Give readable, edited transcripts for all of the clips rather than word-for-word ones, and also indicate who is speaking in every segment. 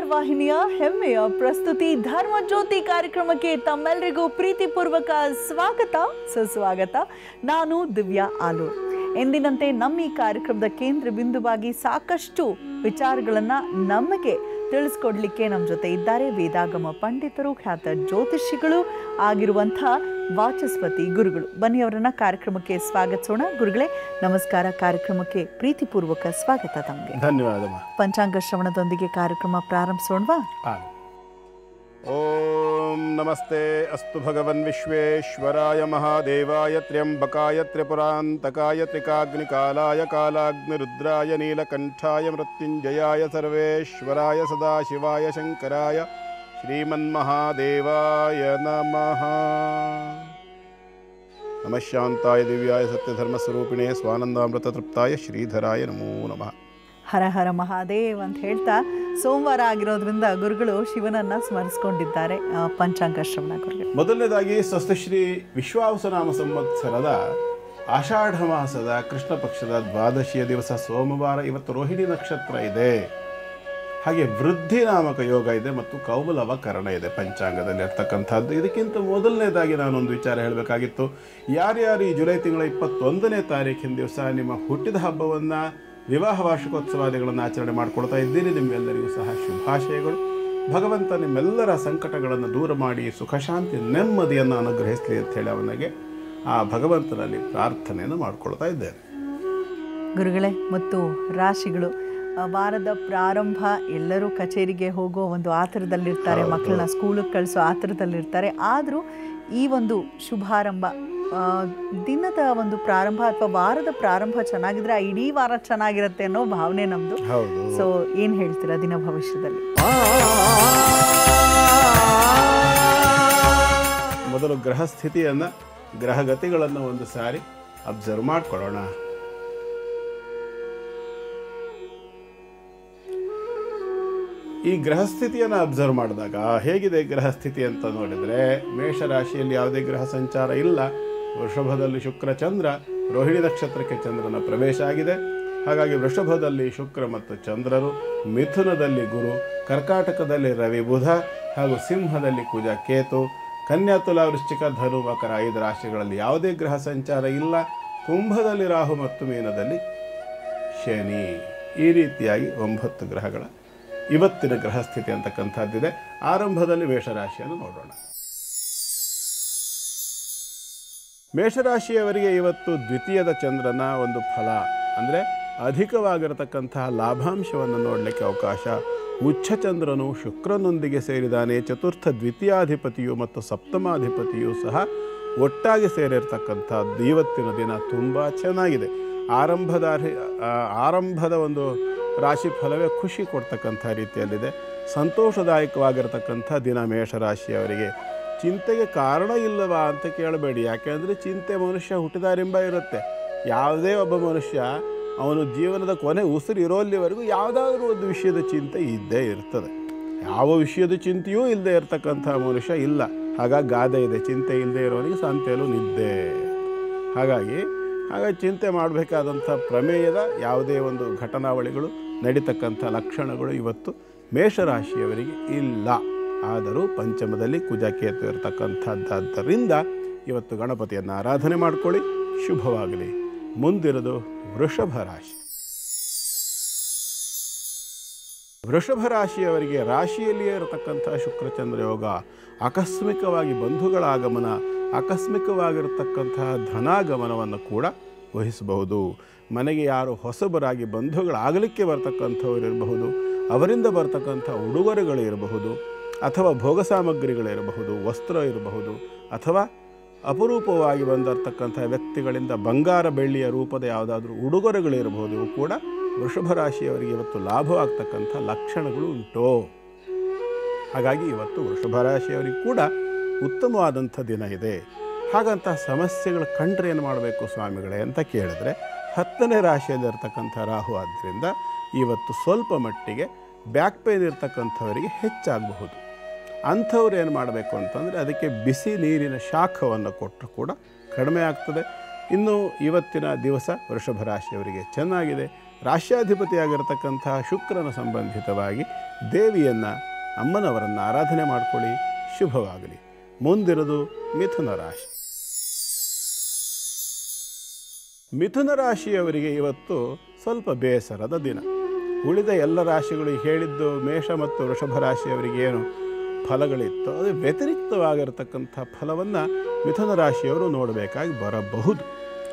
Speaker 1: ಸಂಚಾರ್ ವಾಹಿನಿಯ ಹೆಮ್ಮೆಯ ಪ್ರಸ್ತುತಿ ಧರ್ಮ ಜ್ಯೋತಿ ಕಾರ್ಯಕ್ರಮಕ್ಕೆ ತಮ್ಮೆಲ್ಲರಿಗೂ ಪ್ರೀತಿಪೂರ್ವಕ ಸ್ವಾಗತ ಸುಸ್ವಾಗತ. ನಾನು ದಿವ್ಯಾ ಆಲೂರ್. ಎಂದಿನಂತೆ ನಮ್ಮ ಈ ಕಾರ್ಯಕ್ರಮದ ಕೇಂದ್ರ ಬಿಂದುವಾಗಿ ಸಾಕಷ್ಟು ವಿಚಾರಗಳನ್ನು ನಮಗೆ ತಿಳಿಸ್ಕೊಡ್ಲಿಕ್ಕೆ ನಮ್ಮ ಜೊತೆ ಇದ್ದಾರೆ ವೇದಾಗಮ ಪಂಡಿತರು, ಖ್ಯಾತ ಜ್ಯೋತಿಷಿಗಳು ಆಗಿರುವಂಥ ವಾಚಸ್ಪತಿ ಗುರುಗಳು. ಬನ್ನಿ ಅವರನ್ನ ಕಾರ್ಯಕ್ರಮಕ್ಕೆ ಸ್ವಾಗತಿಸೋಣ. ಗುರುಗಳೇ ನಮಸ್ಕಾರ. ಕಾರ್ಯಕ್ರಮಕ್ಕೆ ಪ್ರೀತಿಪೂರ್ವಕ ಸ್ವಾಗತ ತಮಗೆ.
Speaker 2: ಧನ್ಯವಾದ.
Speaker 1: ಪಂಚಾಂಗ ಶ್ರವಣದೊಂದಿಗೆ ಕಾರ್ಯಕ್ರಮ ಪ್ರಾರಂಭಿಸೋಣವಾ?
Speaker 2: ಓಂ ನಮಸ್ತೆ ಅಸ್ತು ಭಗವನ್ ವಿಶ್ವೇಶ್ವರಾಯ ಮಹಾದೇವಾಯ ತ್ರ್ಯಂಬಕಾಯ ತ್ರಿಪುರಾಂತಕಾಯ ತ್ರಿಕಾಗ್ನಿಕಾಲಾಯ ಕಾಲಾಗ್ನಿರುದ್ರಾಯ ನೀಲಕಂಠಾಯ ಮೃತ್ಯುಂಜಯಾಯ ಸರ್ವೇಶ್ವರಾಯ ಸದಾಶಿವಾಯ ಶಂಕರಾಯ ಶ್ರೀಮನ್ಮಹಾದೇವಾಯ ನಮಃ. ನಮಃ ಶಾಂತಾಯ ದಿವ್ಯಾಯ ಸತ್ಯಧರ್ಮಸ್ವರೂಪಿಣೇ ಸ್ವಾನಂದಾಮೃತ ತೃಪ್ತಾಯ ಶ್ರೀಧರಾಯ ನಮೋ ನಮಃ.
Speaker 1: ಹರ ಹರ ಮಹಾದೇವ್ ಅಂತ ಹೇಳ್ತಾ ಸೋಮವಾರ ಆಗಿರೋದ್ರಿಂದ ಗುರುಗಳು ಶಿವನನ್ನ ಸ್ಮರಿಸಿಕೊಂಡಿದ್ದಾರೆ. ಪಂಚಾಂಗ ಶ್ರವಣ ಗುರುಗಳು.
Speaker 2: ಮೊದಲನೇದಾಗಿ ಸ್ವಸ್ತಿಶ್ರೀ ವಿಶ್ವಾವಸುನಾಮ ಸಂವತ್ಸರದ ಆಷಾಢ ಮಾಸದ ಕೃಷ್ಣ ಪಕ್ಷದ ದ್ವಾದಶಿಯ ದಿವಸ ಸೋಮವಾರ. ಇವತ್ತು ರೋಹಿಣಿ ನಕ್ಷತ್ರ ಇದೆ, ಹಾಗೆ ವೃದ್ಧಿ ನಾಮಕ ಯೋಗ ಇದೆ ಮತ್ತು ಕೌಮಲವ ಕರಣ ಇದೆ ಪಂಚಾಂಗದಲ್ಲಿ ಇರ್ತಕ್ಕಂಥದ್ದು. ಇದಕ್ಕಿಂತ ಮೊದಲನೇದಾಗಿ ನಾನೊಂದು ವಿಚಾರ ಹೇಳಬೇಕಾಗಿತ್ತು. ಯಾರ್ಯಾರು ಈ ಜುಲೈ ತಿಂಗಳ 21ನೇ ತಾರೀಕಿನ ದಿವಸ ನಿಮ್ಮ ಹುಟ್ಟಿದ ಹಬ್ಬವನ್ನು, ವಿವಾಹ ವಾರ್ಷಿಕೋತ್ಸವಾದಿಗಳನ್ನು ಆಚರಣೆ ಮಾಡಿಕೊಳ್ತಾ ಇದ್ದೀರಿ, ನಿಮ್ಮೆಲ್ಲರಿಗೂ ಸಹ ಶುಭಾಶಯಗಳು. ಭಗವಂತ ನಿಮ್ಮೆಲ್ಲರ ಸಂಕಟಗಳನ್ನು ದೂರ ಮಾಡಿ ಸುಖ ಶಾಂತಿ ನೆಮ್ಮದಿಯನ್ನು ಅನುಗ್ರಹಿಸಲಿ ಅಂತ ಹೇಳಿ ಅವನಿಗೆ ಆ ಭಗವಂತನಲ್ಲಿ ಪ್ರಾರ್ಥನೆಯನ್ನು ಮಾಡಿಕೊಳ್ತಾ ಇದ್ದೇನೆ.
Speaker 1: ಗುರುಗಳೇ, ಮತ್ತು ರಾಶಿಗಳು ವಾರದ ಪ್ರಾರಂಭ ಎಲ್ಲರೂ ಕಚೇರಿಗೆ ಹೋಗೋ ಒಂದು ಆತರದಲ್ಲಿರ್ತಾರೆ, ಮಕ್ಕಳನ್ನ ಸ್ಕೂಲಿಗೆ ಕಳಿಸೋ ಆತರದಲ್ಲಿರ್ತಾರೆ. ಆದರೂ ಈ ಒಂದು ಶುಭಾರಂಭ, ದಿನದ ಒಂದು ಪ್ರಾರಂಭ ಅಥವಾ ವಾರದ ಪ್ರಾರಂಭ ಚೆನ್ನಾಗಿದ್ರೆ ಇಡೀ ವಾರ ಚೆನ್ನಾಗಿರುತ್ತೆ ಅನ್ನೋ ಭಾವನೆ ನಮ್ದು. ಸೊ ಏನ್ ಹೇಳ್ತೀರಾ ದಿನ ಭವಿಷ್ಯದಲ್ಲಿ?
Speaker 2: ಮೊದಲು ಗ್ರಹ ಸ್ಥಿತಿಯನ್ನು, ಗ್ರಹಗತಿಗಳನ್ನು ಒಂದು ಸಾರಿ ಅಬ್ಸರ್ವ್ ಮಾಡ್ಕೊಳ್ಳೋಣ. ಈ ಗ್ರಹಸ್ಥಿತಿಯನ್ನು ಅಬ್ಸರ್ವ್ ಮಾಡಿದಾಗ ಹೇಗಿದೆ ಗ್ರಹಸ್ಥಿತಿ ಅಂತ ನೋಡಿದರೆ, ಮೇಷರಾಶಿಯಲ್ಲಿ ಯಾವುದೇ ಗ್ರಹ ಸಂಚಾರ ಇಲ್ಲ. ವೃಷಭದಲ್ಲಿ ಶುಕ್ರ ಚಂದ್ರ, ರೋಹಿಣಿ ನಕ್ಷತ್ರಕ್ಕೆ ಚಂದ್ರನ ಪ್ರವೇಶ ಆಗಿದೆ. ಹಾಗಾಗಿ ವೃಷಭದಲ್ಲಿ ಶುಕ್ರ ಮತ್ತು ಚಂದ್ರರು, ಮಿಥುನದಲ್ಲಿ ಗುರು, ಕರ್ಕಾಟಕದಲ್ಲಿ ರವಿ ಬುಧ, ಹಾಗೂ ಸಿಂಹದಲ್ಲಿ ಕುಜ ಕೇತು, ಕನ್ಯಾ ತುಲಾ ವೃಶ್ಚಿಕ ಧನು ಮಕರ 5 ರಾಶಿಗಳಲ್ಲಿ ಯಾವುದೇ ಗ್ರಹ ಸಂಚಾರ ಇಲ್ಲ. ಕುಂಭದಲ್ಲಿ ರಾಹು ಮತ್ತು ಮೀನದಲ್ಲಿ ಶನಿ. ಈ ರೀತಿಯಾಗಿ 9 ಗ್ರಹಗಳ ಇವತ್ತಿನ ಗ್ರಹಸ್ಥಿತಿ ಅಂತಕ್ಕಂಥದ್ದಿದೆ. ಆರಂಭದಲ್ಲಿ ಮೇಷರಾಶಿಯನ್ನು ನೋಡೋಣ. ಮೇಷರಾಶಿಯವರಿಗೆ ಇವತ್ತು ದ್ವಿತೀಯದ ಚಂದ್ರನ ಒಂದು ಫಲ ಅಂದರೆ ಅಧಿಕವಾಗಿರತಕ್ಕಂತಹ ಲಾಭಾಂಶವನ್ನು ನೋಡಲಿಕ್ಕೆ ಅವಕಾಶ. ಉಚ್ಛಚಂದ್ರನು ಶುಕ್ರನೊಂದಿಗೆ ಸೇರಿದಾನೆ. ಚತುರ್ಥ ದ್ವಿತೀಯಾಧಿಪತಿಯು ಮತ್ತು ಸಪ್ತಮಾಧಿಪತಿಯು ಸಹ ಒಟ್ಟಾಗಿ ಸೇರಿರ್ತಕ್ಕಂಥದ್ದು. ಇವತ್ತಿನ ದಿನ ತುಂಬ ಚೆನ್ನಾಗಿದೆ. ಆರಂಭದ ಒಂದು ರಾಶಿ ಫಲವೇ ಖುಷಿ ಕೊಡ್ತಕ್ಕಂಥ ರೀತಿಯಲ್ಲಿದೆ. ಸಂತೋಷದಾಯಕವಾಗಿರತಕ್ಕಂಥ ದಿನ ಮೇಷರಾಶಿಯವರಿಗೆ. ಚಿಂತೆಗೆ ಕಾರಣ ಇಲ್ಲವಾ ಅಂತ ಕೇಳಬೇಡಿ. ಯಾಕೆಂದರೆ ಚಿಂತೆ ಮನುಷ್ಯ ಹುಟ್ಟಿದಾರಿಂಬ ಇರುತ್ತೆ. ಯಾವುದೇ ಒಬ್ಬ ಮನುಷ್ಯ ಅವನು ಜೀವನದ ಕೊನೆ ಉಸಿರು ಇರೋಲ್ಲಿವರೆಗೂ ಯಾವುದಾದ್ರೂ ಒಂದು ವಿಷಯದ ಚಿಂತೆ ಇದ್ದೇ ಇರ್ತದೆ. ಯಾವ ವಿಷಯದ ಚಿಂತೆಯೂ ಇಲ್ಲದೆ ಇರತಕ್ಕಂಥ ಮನುಷ್ಯ ಇಲ್ಲ. ಹಾಗಾಗಿ ಗಾದೆ ಇದೆ, ಚಿಂತೆ ಇಲ್ಲದೆ ಇರೋನಿಗೆ ಸಂತೆಯಲ್ಲೂ ನಿದ್ದೆ. ಹಾಗಾಗಿ ಚಿಂತೆ ಮಾಡಬೇಕಾದಂಥ ಪ್ರಮೇಯದ ಯಾವುದೇ ಒಂದು ಘಟನಾವಳಿಗಳು ನಡೀತಕ್ಕಂಥ ಲಕ್ಷಣಗಳು ಇವತ್ತು ಮೇಷರಾಶಿಯವರಿಗೆ ಇಲ್ಲ. ಆದರೂ ಪಂಚಮದಲ್ಲಿ ಕುಜಕೇತು ಇರತಕ್ಕಂಥದ್ದರಿಂದ ಇವತ್ತು ಗಣಪತಿಯನ್ನು ಆರಾಧನೆ ಮಾಡಿಕೊಳ್ಳಿ, ಶುಭವಾಗಲಿ. ಮುಂದಿರೋದು ವೃಷಭ ರಾಶಿ. ವೃಷಭ ರಾಶಿಯವರಿಗೆ ರಾಶಿಯಲ್ಲಿಯೇ ಇರತಕ್ಕಂಥ ಶುಕ್ರಚಂದ್ರ ಯೋಗ, ಆಕಸ್ಮಿಕವಾಗಿ ಬಂಧುಗಳ ಆಗಮನ, ಆಕಸ್ಮಿಕವಾಗಿರತಕ್ಕಂತಹ ಧನಾಗಮನವನ್ನು ಕೂಡ ವಹಿಸಬಹುದು. ಮನೆಗೆ ಯಾರು ಹೊಸಬರಾಗಿ ಬಂಧುಗಳಾಗಲಿಕ್ಕೆ ಬರ್ತಕ್ಕಂಥವ್ರು ಇರಬಹುದು, ಅವರಿಂದ ಬರ್ತಕ್ಕಂಥ ಉಡುಗೊರೆಗಳು ಇರಬಹುದು, ಅಥವಾ ಭೋಗ ಸಾಮಗ್ರಿಗಳಿರಬಹುದು, ವಸ್ತ್ರ ಇರಬಹುದು, ಅಥವಾ ಅಪರೂಪವಾಗಿ ಬಂದಿರತಕ್ಕಂಥ ವ್ಯಕ್ತಿಗಳಿಂದ ಬಂಗಾರ ಬೆಳ್ಳಿಯ ರೂಪದ ಯಾವುದಾದ್ರೂ ಉಡುಗೊರೆಗಳಿರಬಹುದು. ಇವು ಕೂಡ ವೃಷಭ ರಾಶಿಯವರಿಗೆ ಇವತ್ತು ಲಾಭವಾಗ್ತಕ್ಕಂಥ ಲಕ್ಷಣಗಳು ಉಂಟು. ಹಾಗಾಗಿ ಇವತ್ತು ವೃಷಭ ರಾಶಿಯವರಿಗೆ ಕೂಡ ಉತ್ತಮವಾದಂಥ ದಿನ ಇದೆ. ಹಾಗಂತ ಸಮಸ್ಯೆಗಳು ಕಂಡ್ರೆ ಏನು ಮಾಡಬೇಕು ಸ್ವಾಮಿಗಳೇ ಅಂತ ಕೇಳಿದ್ರೆ, 10ನೇ ರಾಶಿಯಲ್ಲಿರ್ತಕ್ಕಂಥ ರಾಹು ಆದ್ದರಿಂದ ಇವತ್ತು ಸ್ವಲ್ಪ ಮಟ್ಟಿಗೆ ಬ್ಯಾಕ್ ಪೇನ್ ಇರ್ತಕ್ಕಂಥವರಿಗೆ ಹೆಚ್ಚಾಗಬಹುದು. ಅಂಥವ್ರು ಏನು ಮಾಡಬೇಕು ಅಂತಂದರೆ ಅದಕ್ಕೆ ಬಿಸಿ ನೀರಿನ ಶಾಖವನ್ನು ಕೊಟ್ಟರು ಕೂಡ ಕಡಿಮೆ ಆಗ್ತದೆ. ಇನ್ನು ಇವತ್ತಿನ ದಿವಸ ವೃಷಭ ರಾಶಿಯವರಿಗೆ ಚೆನ್ನಾಗಿದೆ. ರಾಶ್ಯಾಧಿಪತಿಯಾಗಿರ್ತಕ್ಕಂತಹ ಶುಕ್ರನ ಸಂಬಂಧಿತವಾಗಿ ದೇವಿಯನ್ನು ಅಮ್ಮನವರನ್ನು ಆರಾಧನೆ ಮಾಡಿಕೊಳ್ಳಿ, ಶುಭವಾಗಲಿ. ಮುಂದಿರೋದು ಮಿಥುನ ರಾಶಿ. ಮಿಥುನ ರಾಶಿಯವರಿಗೆ ಇವತ್ತು ಸ್ವಲ್ಪ ಬೇಸರದ ದಿನ. ಉಳಿದ ಎಲ್ಲ ರಾಶಿಗಳು ಹೇಳಿದ್ದು ಮೇಷ ಮತ್ತು ವೃಷಭ ರಾಶಿಯವರಿಗೆ ಏನು ಫಲಗಳಿತ್ತು ಅದು ವ್ಯತಿರಿಕ್ತವಾಗಿರತಕ್ಕಂಥ ಫಲವನ್ನು ಮಿಥುನ ರಾಶಿಯವರು ನೋಡಬೇಕಾಗಿ ಬರಬಹುದು.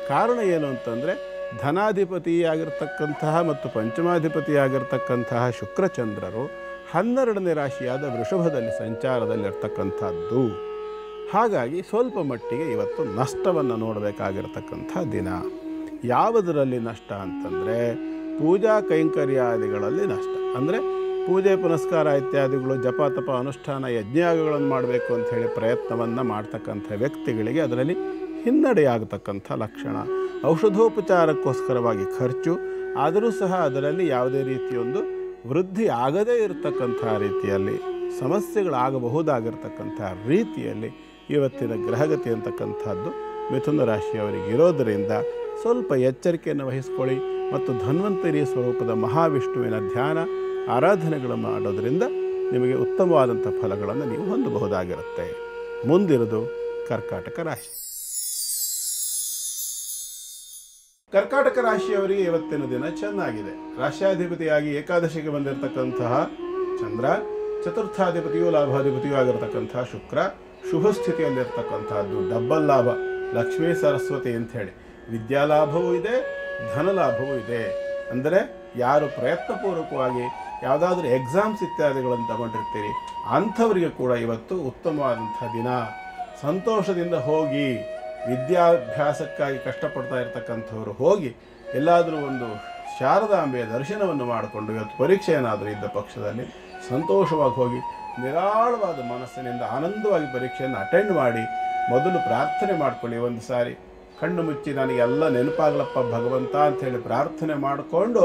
Speaker 2: ಕಾರಣ ಏನು ಅಂತಂದರೆ ಧನಾಧಿಪತಿಯಾಗಿರ್ತಕ್ಕಂತಹ ಮತ್ತು ಪಂಚಮಾಧಿಪತಿಯಾಗಿರ್ತಕ್ಕಂತಹ ಶುಕ್ರಚಂದ್ರರು 12ನೇ ರಾಶಿಯಾದ ವೃಷಭದಲ್ಲಿ ಸಂಚಾರದಲ್ಲಿರ್ತಕ್ಕಂಥದ್ದು. ಹಾಗಾಗಿ ಸ್ವಲ್ಪ ಮಟ್ಟಿಗೆ ಇವತ್ತು ನಷ್ಟವನ್ನು ನೋಡಬೇಕಾಗಿರ್ತಕ್ಕಂಥ ದಿನ. ಯಾವುದರಲ್ಲಿ ನಷ್ಟ ಅಂತಂದರೆ ಪೂಜಾ ಕೈಂಕರ್ಯಾದಿಗಳಲ್ಲಿ ನಷ್ಟ. ಅಂದರೆ ಪೂಜೆ ಪುನಸ್ಕಾರ ಇತ್ಯಾದಿಗಳು, ಜಪ ತಪ ಅನುಷ್ಠಾನ ಯಜ್ಞಯಾಗಗಳನ್ನು ಮಾಡಬೇಕು ಅಂಥೇಳಿ ಪ್ರಯತ್ನವನ್ನು ಮಾಡ್ತಕ್ಕಂಥ ವ್ಯಕ್ತಿಗಳಿಗೆ ಅದರಲ್ಲಿ ಹಿನ್ನಡೆಯಾಗತಕ್ಕಂಥ ಲಕ್ಷಣ. ಔಷಧೋಪಚಾರಕ್ಕೋಸ್ಕರವಾಗಿ ಖರ್ಚು, ಆದರೂ ಸಹ ಅದರಲ್ಲಿ ಯಾವುದೇ ರೀತಿಯೊಂದು ವೃದ್ಧಿ ಆಗದೇ ಇರತಕ್ಕಂಥ ರೀತಿಯಲ್ಲಿ ಸಮಸ್ಯೆಗಳಾಗಬಹುದಾಗಿರ್ತಕ್ಕಂಥ ರೀತಿಯಲ್ಲಿ ಇವತ್ತಿನ ಗ್ರಹಗತಿ ಅಂತಕ್ಕಂಥದ್ದು ಮಿಥುನ ರಾಶಿಯವರಿಗೆ ಇರೋದರಿಂದ ಸ್ವಲ್ಪ ಎಚ್ಚರಿಕೆಯನ್ನು ವಹಿಸ್ಕೊಳ್ಳಿ. ಮತ್ತು ಧನ್ವಂತರಿ ಸ್ವರೂಪದ ಮಹಾವಿಷ್ಣುವಿನ ಧ್ಯಾನ ಆರಾಧನೆಗಳನ್ನು ಮಾಡೋದರಿಂದ ನಿಮಗೆ ಉತ್ತಮವಾದಂಥ ಫಲಗಳನ್ನು ನೀವು ಹೊಂದಬಹುದಾಗಿರುತ್ತೆ. ಮುಂದಿರೋದು ಕರ್ಕಾಟಕ ರಾಶಿ. ಕರ್ಕಾಟಕ ರಾಶಿಯವರಿಗೆ ಇವತ್ತಿನ ದಿನ ಚೆನ್ನಾಗಿದೆ. ರಾಶ್ಯಾಧಿಪತಿಯಾಗಿ ಏಕಾದಶಿಗೆ ಬಂದಿರತಕ್ಕಂತಹ ಚಂದ್ರ, ಚತುರ್ಥಾಧಿಪತಿಯೂ ಲಾಭಾಧಿಪತಿಯೂ ಆಗಿರತಕ್ಕಂತಹ ಶುಕ್ರ ಶುಭ ಸ್ಥಿತಿಯಲ್ಲಿರ್ತಕ್ಕಂಥದ್ದು. ಡಬ್ಬಲ್ ಲಾಭ, ಲಕ್ಷ್ಮೀ ಸರಸ್ವತಿ ಅಂಥೇಳಿ ವಿದ್ಯಾಲಾಭವೂ ಇದೆ, ಧನಲಾಭವೂ ಇದೆ. ಅಂದರೆ ಯಾರು ಪ್ರಯತ್ನಪೂರ್ವಕವಾಗಿ ಯಾವುದಾದ್ರೂ ಎಕ್ಸಾಮ್ಸ್ ಇತ್ಯಾದಿಗಳನ್ನು ತಗೊಂಡಿರ್ತೀರಿ ಅಂಥವರಿಗೆ ಕೂಡ ಇವತ್ತು ಉತ್ತಮವಾದಂಥ ದಿನ. ಸಂತೋಷದಿಂದ ಹೋಗಿ ವಿದ್ಯಾಭ್ಯಾಸಕ್ಕಾಗಿ ಕಷ್ಟಪಡ್ತಾ ಇರ್ತಕ್ಕಂಥವ್ರು ಹೋಗಿ ಎಲ್ಲಾದರೂ ಒಂದು ಶಾರದಾಂಬೆಯ ದರ್ಶನವನ್ನು ಮಾಡಿಕೊಂಡು ಇವತ್ತು ಪರೀಕ್ಷೆ ಏನಾದರೂ ಇದ್ದ ಪಕ್ಷದಲ್ಲಿ ಸಂತೋಷವಾಗಿ ಹೋಗಿ ನಿರಾಳವಾದ ಮನಸ್ಸಿನಿಂದ ಆನಂದವಾಗಿ ಪರೀಕ್ಷೆಯನ್ನು ಅಟೆಂಡ್ ಮಾಡಿ ಮೊದಲು ಪ್ರಾರ್ಥನೆ ಮಾಡಿಕೊಳ್ಳಿ. ಒಂದು ಸಾರಿ ಕಣ್ಣು ಮುಚ್ಚಿ ನನಗೆಲ್ಲ ನೆನಪಾಗಲಪ್ಪ ಭಗವಂತ ಅಂಥೇಳಿ ಪ್ರಾರ್ಥನೆ ಮಾಡಿಕೊಂಡು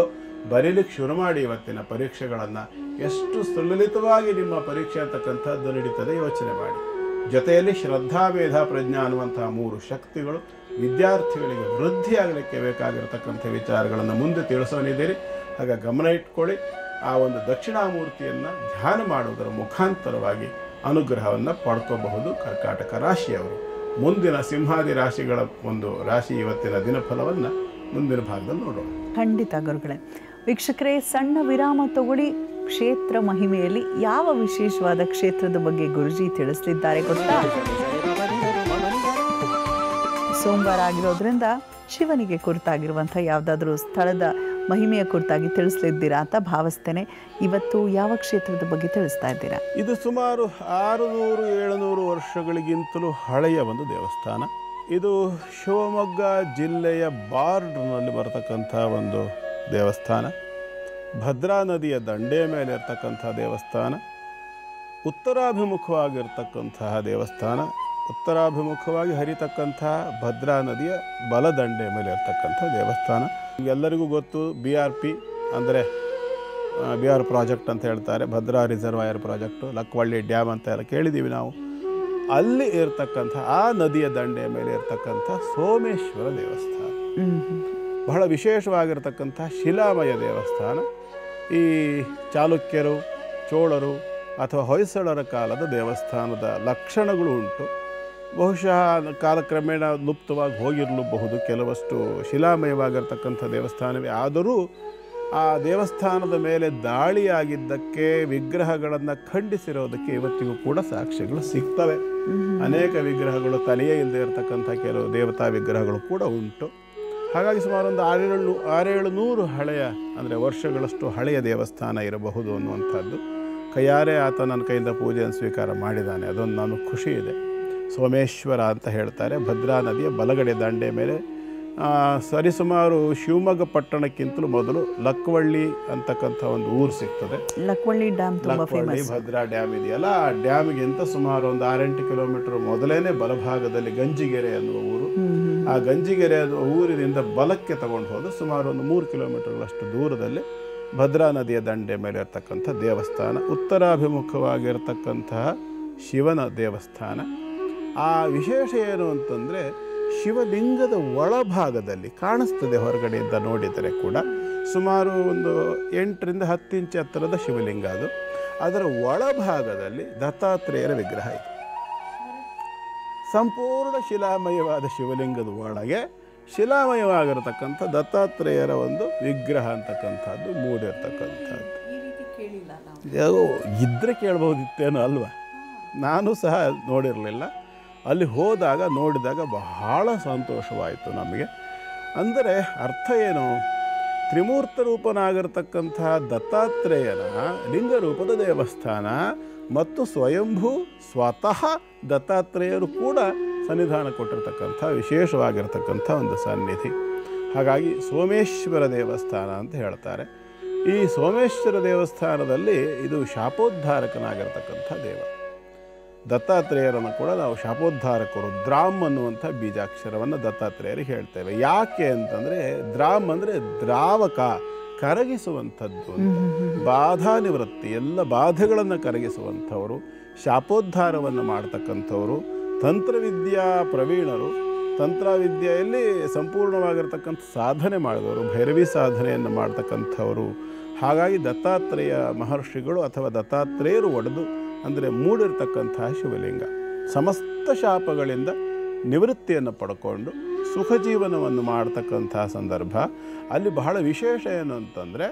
Speaker 2: ಬರೀಲಿಕ್ಕೆ ಶುರು ಮಾಡಿ. ಇವತ್ತಿನ ಪರೀಕ್ಷೆಗಳನ್ನು ಎಷ್ಟು ಸುಲಲಿತವಾಗಿ ನಿಮ್ಮ ಪರೀಕ್ಷೆ ಅಂತಕ್ಕಂಥದ್ದು ನಡೀತದೆ ಯೋಚನೆ ಮಾಡಿ. ಜೊತೆಯಲ್ಲಿ ಶ್ರದ್ಧಾ ಮೇಧ ಪ್ರಜ್ಞಾ ಅನ್ನುವಂತಹ 3 ಶಕ್ತಿಗಳು ವಿದ್ಯಾರ್ಥಿಗಳಿಗೆ ವೃದ್ಧಿಯಾಗಲಿಕ್ಕೆ ಬೇಕಾಗಿರತಕ್ಕಂಥ ವಿಚಾರಗಳನ್ನು ಮುಂದೆ ತಿಳಿಸೋನಿದ್ದೀರಿ. ಹಾಗೆ ಗಮನ ಇಟ್ಕೊಳ್ಳಿ. ಆ ಒಂದು ದಕ್ಷಿಣಾಮೂರ್ತಿಯನ್ನು ಧ್ಯಾನ ಮಾಡುವುದರ ಮುಖಾಂತರವಾಗಿ ಅನುಗ್ರಹವನ್ನು ಪಡ್ಕೋಬಹುದು ಕರ್ಕಾಟಕ ರಾಶಿಯವರು. ಮುಂದಿನ ಸಿಂಹಾದಿ ರಾಶಿಗಳ ಒಂದು ರಾಶಿ ಇವತ್ತಿನ ದಿನಫಲವನ್ನು ಮುಂದಿನ ಭಾಗದಲ್ಲಿ ನೋಡೋಣ.
Speaker 1: ಖಂಡಿತ ಗುರುಗಳೇ. ವೀಕ್ಷಕರೇ, ಸಣ್ಣ ವಿರಾಮ ತಗೊಳ್ಳಿ. ಕ್ಷೇತ್ರ ಮಹಿಮೆಯಲ್ಲಿ ಯಾವ ವಿಶೇಷವಾದ ಕ್ಷೇತ್ರದ ಬಗ್ಗೆ ಗುರುಜಿ ತಿಳಿಸಲಿದ್ದಾರೆ ಗೊತ್ತಾ? ಸೋಮವಾರ ಆಗಿರೋದ್ರಿಂದ ಶಿವನಿಗೆ ಕುರಿತಾಗಿರುವಂಥ ಯಾವುದಾದ್ರೂ ಸ್ಥಳದ ಮಹಿಮೆಯ ಕುರಿತಾಗಿ ತಿಳಿಸಲಿದ್ದೀರಾ ಅಂತ ಭಾವಿಸ್ತೇನೆ. ಇವತ್ತು ಯಾವ ಕ್ಷೇತ್ರದ ಬಗ್ಗೆ ತಿಳಿಸ್ತಾ ಇದ್ದೀರಾ?
Speaker 2: ಇದು ಸುಮಾರು 600-700 ವರ್ಷಗಳಿಗಿಂತಲೂ ಹಳೆಯ ಒಂದು ದೇವಸ್ಥಾನ. ಇದು ಶಿವಮೊಗ್ಗ ಜಿಲ್ಲೆಯ ಬಾರ್ಡ್ರ್ನಲ್ಲಿ ಬರತಕ್ಕಂಥ ಒಂದು ದೇವಸ್ಥಾನ. ಭದ್ರಾ ನದಿಯ ದಂಡೆಯ ಮೇಲೆ ಇರ್ತಕ್ಕಂಥ ದೇವಸ್ಥಾನ. ಉತ್ತರಾಭಿಮುಖವಾಗಿರ್ತಕ್ಕಂತಹ ದೇವಸ್ಥಾನ. ಉತ್ತರಾಭಿಮುಖವಾಗಿ ಹರಿತಕ್ಕಂತಹ ಭದ್ರಾ ನದಿಯ ಬಲದಂಡೆ ಮೇಲೆ ಇರ್ತಕ್ಕಂಥ ದೇವಸ್ಥಾನ. ಎಲ್ಲರಿಗೂ ಗೊತ್ತು BRP ಅಂದರೆ BR ಪ್ರಾಜೆಕ್ಟ್ ಅಂತ ಹೇಳ್ತಾರೆ, ಭದ್ರಾ ರಿಸರ್ವಾಯರ್ ಪ್ರಾಜೆಕ್ಟು, ಲಕ್ವಳ್ಳಿ ಡ್ಯಾಮ್ ಅಂತ ಎಲ್ಲ ಕೇಳಿದ್ದೀವಿ ನಾವು. ಅಲ್ಲಿ ಇರ್ತಕ್ಕಂಥ ಆ ನದಿಯ ದಂಡೆಯ ಮೇಲೆ ಇರ್ತಕ್ಕಂಥ ಸೋಮೇಶ್ವರ ದೇವಸ್ಥಾನ ಬಹಳ ವಿಶೇಷವಾಗಿರ್ತಕ್ಕಂಥ ಶಿಲಾಮಯ ದೇವಸ್ಥಾನ. ಈ ಚಾಲುಕ್ಯರು, ಚೋಳರು ಅಥವಾ ಹೊಯ್ಸಳರ ಕಾಲದ ದೇವಸ್ಥಾನದ ಲಕ್ಷಣಗಳು ಉಂಟು. ಬಹುಶಃ ಕಾಲಕ್ರಮೇಣ ಲುಪ್ತವಾಗಿ ಹೋಗಿರಲೂಬಹುದು ಕೆಲವಷ್ಟು ಶಿಲಾಮಯವಾಗಿರ್ತಕ್ಕಂಥ ದೇವಸ್ಥಾನವೇ. ಆದರೂ ಆ ದೇವಸ್ಥಾನದ ಮೇಲೆ ದಾಳಿಯಾಗಿದ್ದಕ್ಕೆ ವಿಗ್ರಹಗಳನ್ನು ಖಂಡಿಸಿರೋದಕ್ಕೆ ಇವತ್ತಿಗೂ ಕೂಡ ಸಾಕ್ಷ್ಯಗಳು ಸಿಗ್ತವೆ. ಅನೇಕ ವಿಗ್ರಹಗಳು ತಲೆಯೇ ಇಲ್ಲದೆ ಇರತಕ್ಕಂಥ ಕೆಲವು ದೇವತಾ ವಿಗ್ರಹಗಳು ಕೂಡ ಉಂಟು. ಹಾಗಾಗಿ ಸುಮಾರು ಒಂದು 600-700 ಹಳೆಯ ಅಂದರೆ ವರ್ಷಗಳಷ್ಟು ಹಳೆಯ ದೇವಸ್ಥಾನ ಇರಬಹುದು ಅನ್ನುವಂಥದ್ದು. ಕೈಯಾರೆ ಆತ ನನ್ನ ಕೈಯಿಂದ ಪೂಜೆಯನ್ನು ಸ್ವೀಕಾರ ಮಾಡಿದ್ದಾನೆ, ಅದೊಂದು ನಾನು ಖುಷಿ ಇದೆ. ಸೋಮೇಶ್ವರ ಅಂತ ಹೇಳ್ತಾರೆ. ಭದ್ರಾ ನದಿಯ ಬಲಗಡೆ ದಂಡೆ ಮೇಲೆ ಸರಿಸುಮಾರು ಶಿವಮೊಗ್ಗ ಪಟ್ಟಣಕ್ಕಿಂತಲೂ ಮೊದಲು ಲಕ್ವಳ್ಳಿ ಅಂತಕ್ಕಂಥ ಒಂದು ಊರು ಸಿಗ್ತದೆ.
Speaker 1: ಲಕ್ವಳ್ಳಿ ಡ್ಯಾಮ್ ತುಂಬಾ ಫೇಮಸ್.
Speaker 2: ಭದ್ರಾ ಡ್ಯಾಮ್ ಇದೆಯಲ್ಲ, ಆ ಡ್ಯಾಮಿಗಿಂತ ಸುಮಾರು ಒಂದು 6-8 ಕಿಲೋಮೀಟರ್ ಮೊದಲೇನೆ ಬಲಭಾಗದಲ್ಲಿ ಗಂಜಿಗೆರೆ ಅನ್ನುವ ಊರು. ಆ ಗಂಜಿಗೆರೆ ಅನ್ನುವ ಊರಿನಿಂದ ಬಲಕ್ಕೆ ತಗೊಂಡು ಹೋದ ಸುಮಾರು ಒಂದು 3 ಕಿಲೋಮೀಟರ್ಗಳಷ್ಟು ದೂರದಲ್ಲಿ ಭದ್ರಾ ನದಿಯ ದಂಡೆ ಮೇಲೆ ಇರ್ತಕ್ಕಂಥ ದೇವಸ್ಥಾನ. ಉತ್ತರಾಭಿಮುಖವಾಗಿರ್ತಕ್ಕಂತಹ ಶಿವನ ದೇವಸ್ಥಾನ. ಆ ವಿಶೇಷ ಏನು ಅಂತಂದರೆ ಶಿವಲಿಂಗದ ಒಳಭಾಗದಲ್ಲಿ ಕಾಣಿಸ್ತದೆ, ಹೊರಗಡೆಯಿಂದ ನೋಡಿದರೆ ಕೂಡ ಸುಮಾರು ಒಂದು 8ರಿಂದ 10 ಇಂಚು ಎತ್ತರದ ಶಿವಲಿಂಗ ಅದು. ಅದರ ಒಳಭಾಗದಲ್ಲಿ ದತ್ತಾತ್ರೇಯರ ವಿಗ್ರಹ ಇದೆ. ಸಂಪೂರ್ಣ ಶಿಲಾಮಯವಾದ ಶಿವಲಿಂಗದ ಒಳಗೆ ಶಿಲಾಮಯವಾಗಿರತಕ್ಕಂಥ ದತ್ತಾತ್ರೇಯರ ಒಂದು ವಿಗ್ರಹ ಅಂತಕ್ಕಂಥದ್ದು ಮೂಡಿರ್ತಕ್ಕಂಥದ್ದು. ಇದ್ದರೆ ಕೇಳ್ಬೋದಿತ್ತೇನೋ ಅಲ್ವಾ? ನಾನು ಸಹ ನೋಡಿರಲಿಲ್ಲ. ಅಲ್ಲಿ ಹೋದಾಗ ನೋಡಿದಾಗ ಬಹಳ ಸಂತೋಷವಾಯಿತು ನಮಗೆ. ಅಂದರೆ ಅರ್ಥ ಏನು? ತ್ರಿಮೂರ್ತ ರೂಪನಾಗಿರ್ತಕ್ಕಂಥ ದತ್ತಾತ್ರೇಯನ ಲಿಂಗರೂಪದ ದೇವಸ್ಥಾನ ಮತ್ತು ಸ್ವಯಂಭೂ ಸ್ವತಃ ದತ್ತಾತ್ರೇಯರು ಕೂಡ ಸನ್ನಿಧಾನ ಕೊಟ್ಟಿರ್ತಕ್ಕಂಥ ವಿಶೇಷವಾಗಿರ್ತಕ್ಕಂಥ ಒಂದು ಸನ್ನಿಧಿ. ಹಾಗಾಗಿ ಸೋಮೇಶ್ವರ ದೇವಸ್ಥಾನ ಅಂತ ಹೇಳ್ತಾರೆ. ಈ ಸೋಮೇಶ್ವರ ದೇವಸ್ಥಾನದಲ್ಲಿ ಇದು ಶಾಪೋದ್ಧಾರಕನಾಗಿರ್ತಕ್ಕಂಥ ದೇವ. ದತ್ತಾತ್ರೇಯರನ್ನು ಕೂಡ ನಾವು ಶಾಪೋದ್ಧಾರಕರು ದ್ರಾಮ್ ಅನ್ನುವಂಥ ಬೀಜಾಕ್ಷರವನ್ನು ದತ್ತಾತ್ರೇಯರಿಗೆ ಹೇಳ್ತೇವೆ. ಯಾಕೆ ಅಂತಂದರೆ ದ್ರಾಮ್ ಅಂದರೆ ದ್ರಾವಕ, ಕರಗಿಸುವಂಥದ್ದು ಅಂತ. ಬಾಧಾ ನಿವೃತ್ತಿ, ಎಲ್ಲ ಬಾಧೆಗಳನ್ನು ಕರಗಿಸುವಂಥವರು, ಶಾಪೋದ್ಧಾರವನ್ನು ಮಾಡ್ತಕ್ಕಂಥವರು, ತಂತ್ರವಿದ್ಯಾ ಪ್ರವೀಣರು, ತಂತ್ರವಿದ್ಯೆಯಲ್ಲಿ ಸಂಪೂರ್ಣವಾಗಿರ್ತಕ್ಕಂಥ ಸಾಧನೆ ಮಾಡಿದವರು, ಭೈರವಿ ಸಾಧನೆಯನ್ನು ಮಾಡ್ತಕ್ಕಂಥವರು. ಹಾಗಾಗಿ ದತ್ತಾತ್ರೇಯ ಮಹರ್ಷಿಗಳು ಅಥವಾ ದತ್ತಾತ್ರೇಯರು ಒಡೆದು ಅಂದರೆ ಮೂಡಿರ್ತಕ್ಕಂತಹ ಶಿವಲಿಂಗ ಸಮಸ್ತ ಶಾಪಗಳಿಂದ ನಿವೃತ್ತಿಯನ್ನು ಪಡ್ಕೊಂಡು ಸುಖ ಜೀವನವನ್ನು ಮಾಡ್ತಕ್ಕಂಥ ಸಂದರ್ಭ. ಅಲ್ಲಿ ಬಹಳ ವಿಶೇಷ ಏನು ಅಂತಂದರೆ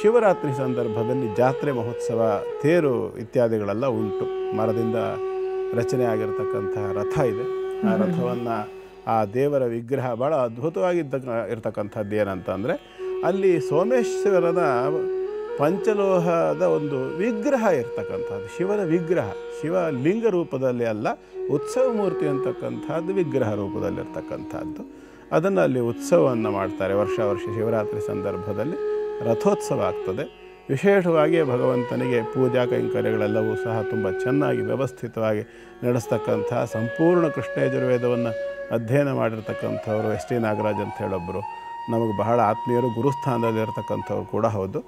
Speaker 2: ಶಿವರಾತ್ರಿ ಸಂದರ್ಭದಲ್ಲಿ ಜಾತ್ರೆ ಮಹೋತ್ಸವ, ತೇರು ಇತ್ಯಾದಿಗಳೆಲ್ಲ ಉಂಟು. ಮರದಿಂದ ರಚನೆ ಆಗಿರತಕ್ಕಂತಹ ರಥ ಇದೆ. ಆ ರಥವನ್ನು ಆ ದೇವರ ವಿಗ್ರಹ ಭಾಳ ಇರ್ತಕ್ಕಂಥದ್ದು ಏನಂತಂದರೆ ಅಲ್ಲಿ ಸೋಮೇಶ್ವರನ ಪಂಚಲೋಹದ ಒಂದು ವಿಗ್ರಹ ಇರ್ತಕ್ಕಂಥದ್ದು, ಶಿವನ ವಿಗ್ರಹ. ಶಿವ ಲಿಂಗ ರೂಪದಲ್ಲಿ ಅಲ್ಲ, ಉತ್ಸವ ಮೂರ್ತಿ ಅಂತಕ್ಕಂಥದ್ದು ವಿಗ್ರಹ ರೂಪದಲ್ಲಿರ್ತಕ್ಕಂಥದ್ದು. ಅದನ್ನು ಅಲ್ಲಿ ಉತ್ಸವವನ್ನು ಮಾಡ್ತಾರೆ. ವರ್ಷ ಶಿವರಾತ್ರಿ ಸಂದರ್ಭದಲ್ಲಿ ರಥೋತ್ಸವ ಆಗ್ತದೆ. ವಿಶೇಷವಾಗಿ ಭಗವಂತನಿಗೆ ಪೂಜಾ ಕೈಂಕರ್ಯಗಳೆಲ್ಲವೂ ಸಹ ತುಂಬ ಚೆನ್ನಾಗಿ ವ್ಯವಸ್ಥಿತವಾಗಿ ನಡೆಸ್ತಕ್ಕಂಥ ಸಂಪೂರ್ಣ ಕೃಷ್ಣ ಯಜುರ್ವೇದವನ್ನು ಅಧ್ಯಯನ ಮಾಡಿರ್ತಕ್ಕಂಥವ್ರು ಎಸ್ ಟಿ ನಾಗರಾಜ್ ಅಂತ ಹೇಳೊಬ್ಬರು ನಮಗೆ ಬಹಳ ಆತ್ಮೀಯರು, ಗುರುಸ್ಥಾನದಲ್ಲಿರ್ತಕ್ಕಂಥವ್ರು ಕೂಡ ಹೌದು.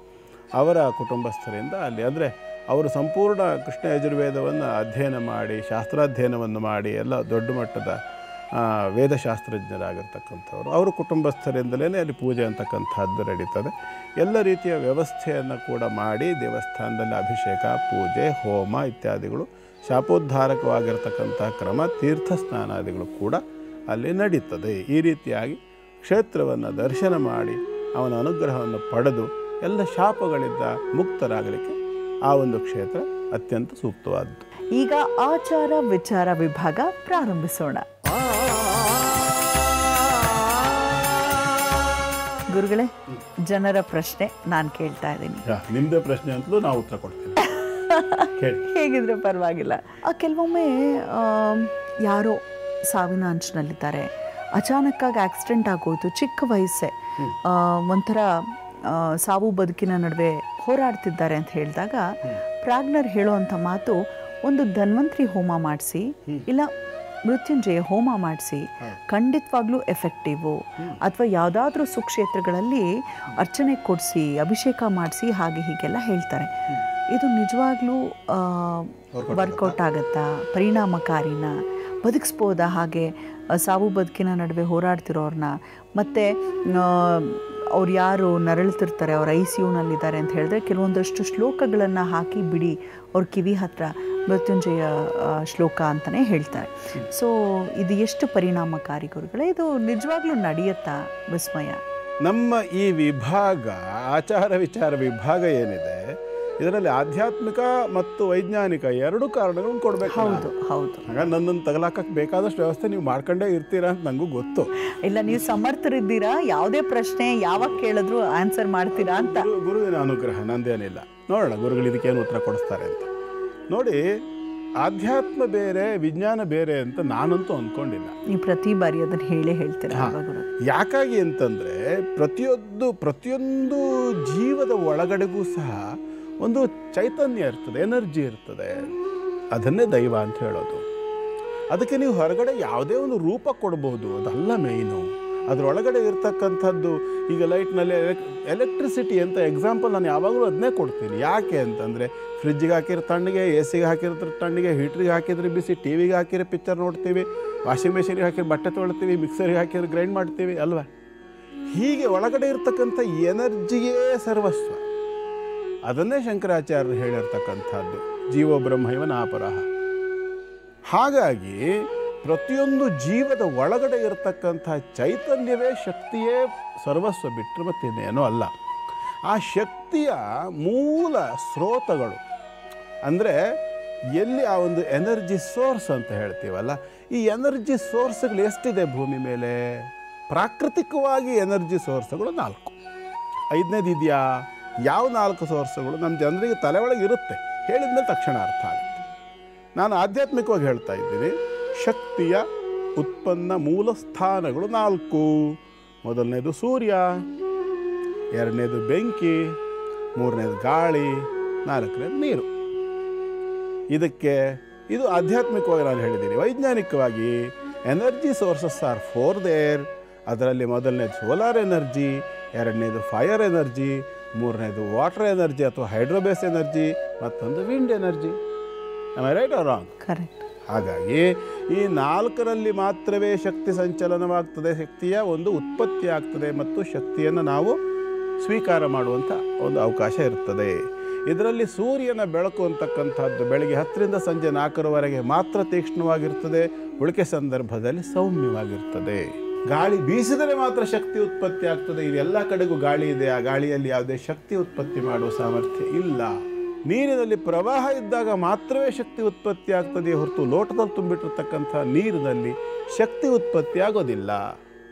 Speaker 2: ಅವರ ಕುಟುಂಬಸ್ಥರಿಂದ ಅಲ್ಲಿ ಅಂದರೆ ಅವರು ಸಂಪೂರ್ಣ ಕೃಷ್ಣ ಯಜುರ್ವೇದವನ್ನು ಅಧ್ಯಯನ ಮಾಡಿ, ಶಾಸ್ತ್ರಾಧ್ಯಯನವನ್ನು ಮಾಡಿ ಎಲ್ಲ ದೊಡ್ಡ ಮಟ್ಟದ ವೇದಶಾಸ್ತ್ರಜ್ಞರಾಗಿರ್ತಕ್ಕಂಥವ್ರು. ಅವರ ಕುಟುಂಬಸ್ಥರಿಂದಲೇ ಅಲ್ಲಿ ಪೂಜೆ ಅಂತಕ್ಕಂಥದ್ದು ನಡೀತದೆ. ಎಲ್ಲ ರೀತಿಯ ವ್ಯವಸ್ಥೆಯನ್ನು ಕೂಡ ಮಾಡಿ ದೇವಸ್ಥಾನದಲ್ಲಿ ಅಭಿಷೇಕ, ಪೂಜೆ, ಹೋಮ ಇತ್ಯಾದಿಗಳು ಶಾಪೋದ್ಧಾರಕವಾಗಿರ್ತಕ್ಕಂಥ ಕ್ರಮ, ತೀರ್ಥ ಸ್ನಾನಾದಿಗಳು ಕೂಡ ಅಲ್ಲಿ ನಡೀತದೆ. ಈ ರೀತಿಯಾಗಿ ಕ್ಷೇತ್ರವನ್ನು ದರ್ಶನ ಮಾಡಿ ಅವನ ಅನುಗ್ರಹವನ್ನು ಪಡೆದು ಎಲ್ಲ ಶಾಪಗಳಿಂದ ಮುಕ್ತರಾಗಲಿಕ್ಕೆ ಆ ಒಂದು ಕ್ಷೇತ್ರ ಅತ್ಯಂತ ಸೂಕ್ತವಾದದ್ದು.
Speaker 1: ಈಗ ಆಚಾರ ವಿಚಾರ ವಿಭಾಗ ಪ್ರಾರಂಭಿಸೋಣ. ಗುರುಗಳೇ, ಜನರ ಪ್ರಶ್ನೆ ನಾನು ಕೇಳ್ತಾ ಇದ್ದೀನಿ.
Speaker 2: ನಿಮ್ಮದೇ ಪ್ರಶ್ನೆ ಅಂತಲೂ ನಾವು ಉತ್ತರ ಕೊಡ್ತೀವಿ.
Speaker 1: ಹೇಗಿದ್ರೆ ಪರವಾಗಿಲ್ಲ. ಕೆಲವೊಮ್ಮೆ ಯಾರೋ ಸಾವಿನ ಅಂಚಿನಲ್ಲಿದ್ದಾರೆ, ಅಚಾನಕ್ಕಾಗಿ ಆಕ್ಸಿಡೆಂಟ್ ಆಗೋಯ್ತು, ಚಿಕ್ಕ ವಯಸ್ಸೇ, ಒಂಥರ ಸಾವು ಬದುಕಿನ ನಡುವೆ ಹೋರಾಡ್ತಿದ್ದಾರೆ ಅಂತ ಹೇಳಿದಾಗ ಪ್ರಾಜ್ಞರ್ ಹೇಳೋವಂಥ ಮಾತು, ಒಂದು ಧನ್ವಂತರಿ ಹೋಮ ಮಾಡಿಸಿ ಇಲ್ಲ ಮೃತ್ಯುಂಜಯ ಹೋಮ ಮಾಡಿಸಿ, ಖಂಡಿತವಾಗ್ಲೂ ಎಫೆಕ್ಟಿವು. ಅಥವಾ ಯಾವುದಾದ್ರೂ ಸುಕ್ಷೇತ್ರಗಳಲ್ಲಿ ಅರ್ಚನೆ ಕೊಡಿಸಿ, ಅಭಿಷೇಕ ಮಾಡಿಸಿ, ಹಾಗೆ ಹೀಗೆಲ್ಲ ಹೇಳ್ತಾರೆ. ಇದು ನಿಜವಾಗ್ಲೂ ವರ್ಕೌಟ್ ಆಗುತ್ತಾ? ಪರಿಣಾಮಕಾರಿನ? ಬದುಕಿಸ್ಬೋದಾ? ಹಾಗೆ ಸಾವು ಬದುಕಿನ ನಡುವೆ ಹೋರಾಡ್ತಿರೋರನ್ನ, ಮತ್ತು ಅವ್ರು ಯಾರು ನರಳುತ್ತಿರ್ತಾರೆ, ಅವ್ರು ICUನಲ್ಲಿದ್ದಾರೆ ಅಂತ ಹೇಳಿದ್ರೆ ಕೆಲವೊಂದಷ್ಟು ಶ್ಲೋಕಗಳನ್ನು ಹಾಕಿ ಬಿಡಿ ಅವ್ರ ಕಿವಿ ಹತ್ರ, ಮೃತ್ಯುಂಜಯ ಶ್ಲೋಕ ಅಂತಲೇ ಹೇಳ್ತಾರೆ. ಸೊ ಇದು ಎಷ್ಟು ಪರಿಣಾಮಕಾರಿ ಗುರುಗಳೇ? ಇದು ನಿಜವಾಗ್ಲೂ ನಡೆಯುತ್ತಾ? ವಿಸ್ಮಯ.
Speaker 2: ನಮ್ಮ ಈ ವಿಭಾಗ, ಆಚಾರ ವಿಚಾರ ವಿಭಾಗ ಏನಿದೆ, ಇದರಲ್ಲಿ ಆಧ್ಯಾತ್ಮಿಕ ಮತ್ತು ವೈಜ್ಞಾನಿಕ ಎರಡು ಕಾರಣಗಳನ್ನು ಕೊಡಬೇಕು.
Speaker 1: ಹೌದು ಹೌದು.
Speaker 2: ಹಾಗಾಗಿ ನನ್ನನ್ನು ತಗಲಾಕಕ್ಕೆ ಬೇಕಾದಷ್ಟು ವ್ಯವಸ್ಥೆ ನೀವು ಮಾಡ್ಕೊಂಡೇ ಇರ್ತೀರಾ ಅಂತ ನನಗೂ ಗೊತ್ತು.
Speaker 1: ಇಲ್ಲ, ನೀವು ಸಮರ್ಥರಿದ್ದೀರಾ, ಯಾವುದೇ ಪ್ರಶ್ನೆ ಯಾವಾಗ ಕೇಳಿದ್ರು ಆನ್ಸರ್ ಮಾಡ್ತೀರಾ ಅಂತ.
Speaker 2: ಗುರುವಿನ ಅನುಗ್ರಹ, ನಂದೇನಿಲ್ಲ. ನೋಡೋಣ ಗುರುಗಳು ಇದಕ್ಕೇನು ಉತ್ತರ ಕೊಡಿಸ್ತಾರೆ ಅಂತ. ನೋಡಿ, ಆಧ್ಯಾತ್ಮ ಬೇರೆ, ವಿಜ್ಞಾನ ಬೇರೆ ಅಂತ ನಾನಂತೂ ಅಂದ್ಕೊಂಡಿಲ್ಲ.
Speaker 1: ನೀವು ಪ್ರತಿ ಬಾರಿ ಅದನ್ನು ಹೇಳ್ತೀರಾ.
Speaker 2: ಯಾಕಾಗಿ ಅಂತಂದರೆ ಪ್ರತಿಯೊಂದು ಜೀವದ ಒಳಗಡೆಗೂ ಸಹ ಒಂದು ಚೈತನ್ಯ ಇರ್ತದೆ, ಎನರ್ಜಿ ಇರ್ತದೆ. ಅದನ್ನೇ ದೈವ ಅಂತ ಹೇಳೋದು. ಅದಕ್ಕೆ ನೀವು ಹೊರಗಡೆ ಯಾವುದೇ ಒಂದು ರೂಪ ಕೊಡ್ಬೋದು, ಅದಲ್ಲ ಮೇಯ್ನು. ಅದರೊಳಗಡೆ ಇರ್ತಕ್ಕಂಥದ್ದು, ಈಗ ಲೈಟ್ನಲ್ಲಿ ಎಲೆಕ್ಟ್ರಿಸಿಟಿ ಅಂತ ಎಕ್ಸಾಂಪಲ್ ನಾನು ಯಾವಾಗಲೂ ಅದನ್ನೇ ಕೊಡ್ತೀನಿ. ಯಾಕೆ ಅಂತಂದರೆ, ಫ್ರಿಜ್ಜಿಗೆ ಹಾಕಿರೋ ತಣ್ಣಗೆ, AC ಹಾಕಿರೋ ತಣ್ಣಗೆ, ಹೀಟ್ರಿಗೆ ಹಾಕಿದ್ರೆ ಬಿಸಿ, TV ಹಾಕಿರೋ ಪಿಕ್ಚರ್ ನೋಡ್ತೀವಿ, ವಾಷಿಂಗ್ ಮೆಷಿನ್ಗೆ ಹಾಕಿರೋ ಬಟ್ಟೆ ತೊಳ್ತೀವಿ, ಮಿಕ್ಸರಿಗೆ ಹಾಕಿದ್ರೆ ಗ್ರೈಂಡ್ ಮಾಡ್ತೀವಿ ಅಲ್ವಾ? ಹೀಗೆ ಒಳಗಡೆ ಇರ್ತಕ್ಕಂಥ ಎನರ್ಜಿಯೇ ಸರ್ವಸ್ವ. ಅದನ್ನೇ ಶಂಕರಾಚಾರ್ಯರು ಹೇಳಿರ್ತಕ್ಕಂಥದ್ದು ಜೀವೋ ಬ್ರಹ್ಮೈವ ನಾಪರಃ. ಹಾಗಾಗಿ ಪ್ರತಿಯೊಂದು ಜೀವದ ಒಳಗಡೆ ಇರತಕ್ಕಂಥ ಚೈತನ್ಯವೇ ಶಕ್ತಿಯೇ ಸರ್ವಸ್ವ ಬಿಟ್ಟರೆ ಮತ್ತಿನ್ನೇನೂ ಅಲ್ಲ. ಆ ಶಕ್ತಿಯ ಮೂಲ ಸ್ರೋತಗಳು ಅಂದರೆ ಎಲ್ಲಿ ಆ ಒಂದು ಎನರ್ಜಿ ಸೋರ್ಸ್ ಅಂತ ಹೇಳ್ತೀವಲ್ಲ, ಈ ಎನರ್ಜಿ ಸೋರ್ಸ್ಗಳು ಎಷ್ಟಿದೆ ಭೂಮಿ ಮೇಲೆ? ಪ್ರಾಕೃತಿಕವಾಗಿ ಎನರ್ಜಿ ಸೋರ್ಸ್ಗಳು 4. 5ನೇದು ಇದೆಯಾ? ಯಾವ 4 ಸೋರ್ಸ್ಗಳು ನಮ್ಮ ಜನರಿಗೆ ತಲೆ ಒಳಗೆ ಇರುತ್ತೆ, ಹೇಳಿದ್ಮೇಲೆ ತಕ್ಷಣ ಅರ್ಥ ಆಗುತ್ತೆ. ನಾನು ಆಧ್ಯಾತ್ಮಿಕವಾಗಿ ಹೇಳ್ತಾ ಇದ್ದೀನಿ. ಶಕ್ತಿಯ ಉತ್ಪನ್ನ ಮೂಲ ಸ್ಥಾನಗಳು 4. ಮೊದಲನೇದು ಸೂರ್ಯ, 2ನೇದು ಬೆಂಕಿ, 3ನೇದು ಗಾಳಿ, 4ನೇದು ನೀರು. ಇದು ಆಧ್ಯಾತ್ಮಿಕವಾಗಿ ನಾನು ಹೇಳಿದ್ದೀನಿ. ವೈಜ್ಞಾನಿಕವಾಗಿ ಎನರ್ಜಿ ಸೋರ್ಸಸ್ ಆರ್ 4 ದೇರ್. ಅದರಲ್ಲಿ ಮೊದಲನೇದು ಸೋಲಾರ್ ಎನರ್ಜಿ, 2ನೇದು ಫೈರ್ ಎನರ್ಜಿ, 3ನೇದು ವಾಟರ್ ಎನರ್ಜಿ ಅಥವಾ ಹೈಡ್ರೋಬೇಸ್ ಎನರ್ಜಿ, ಮತ್ತೊಂದು wind energy. Right or wrong?
Speaker 1: Correct.
Speaker 2: ಹಾಗಾಗಿ ಈ 4ರಲ್ಲಿ ಮಾತ್ರವೇ ಶಕ್ತಿ ಸಂಚಲನವಾಗ್ತದೆ, ಶಕ್ತಿಯ ಒಂದು ಉತ್ಪತ್ತಿ ಆಗ್ತದೆ ಮತ್ತು ಶಕ್ತಿಯನ್ನು ನಾವು ಸ್ವೀಕಾರ ಮಾಡುವಂಥ ಒಂದು ಅವಕಾಶ ಇರ್ತದೆ. ಇದರಲ್ಲಿ ಸೂರ್ಯನ ಬೆಳಕು ಅಂತಕ್ಕಂಥದ್ದು ಬೆಳಗ್ಗೆ 10ರಿಂದ ಸಂಜೆ 4ರವರೆಗೆ ಮಾತ್ರ ತೀಕ್ಷ್ಣವಾಗಿರ್ತದೆ, ಉಳಿಕೆ ಸಂದರ್ಭದಲ್ಲಿ ಸೌಮ್ಯವಾಗಿರ್ತದೆ. ಗಾಳಿ ಬೀಸಿದರೆ ಮಾತ್ರ ಶಕ್ತಿ ಉತ್ಪತ್ತಿ ಆಗ್ತದೆ. ಇದೆಲ್ಲ ಕಡೆಗೂ ಗಾಳಿ ಇದೆ, ಆ ಗಾಳಿಯಲ್ಲಿ ಯಾವುದೇ ಶಕ್ತಿ ಉತ್ಪತ್ತಿ ಮಾಡುವ ಸಾಮರ್ಥ್ಯ ಇಲ್ಲ. ನೀರಿನಲ್ಲಿ ಪ್ರವಾಹ ಇದ್ದಾಗ ಮಾತ್ರವೇ ಶಕ್ತಿ ಉತ್ಪತ್ತಿ ಆಗ್ತದೆ ಹೊರತು ಲೋಟದಲ್ಲಿ ತುಂಬಿಟ್ಟಿರ್ತಕ್ಕಂಥ ನೀರಿನಲ್ಲಿ ಶಕ್ತಿ ಉತ್ಪತ್ತಿ ಆಗೋದಿಲ್ಲ,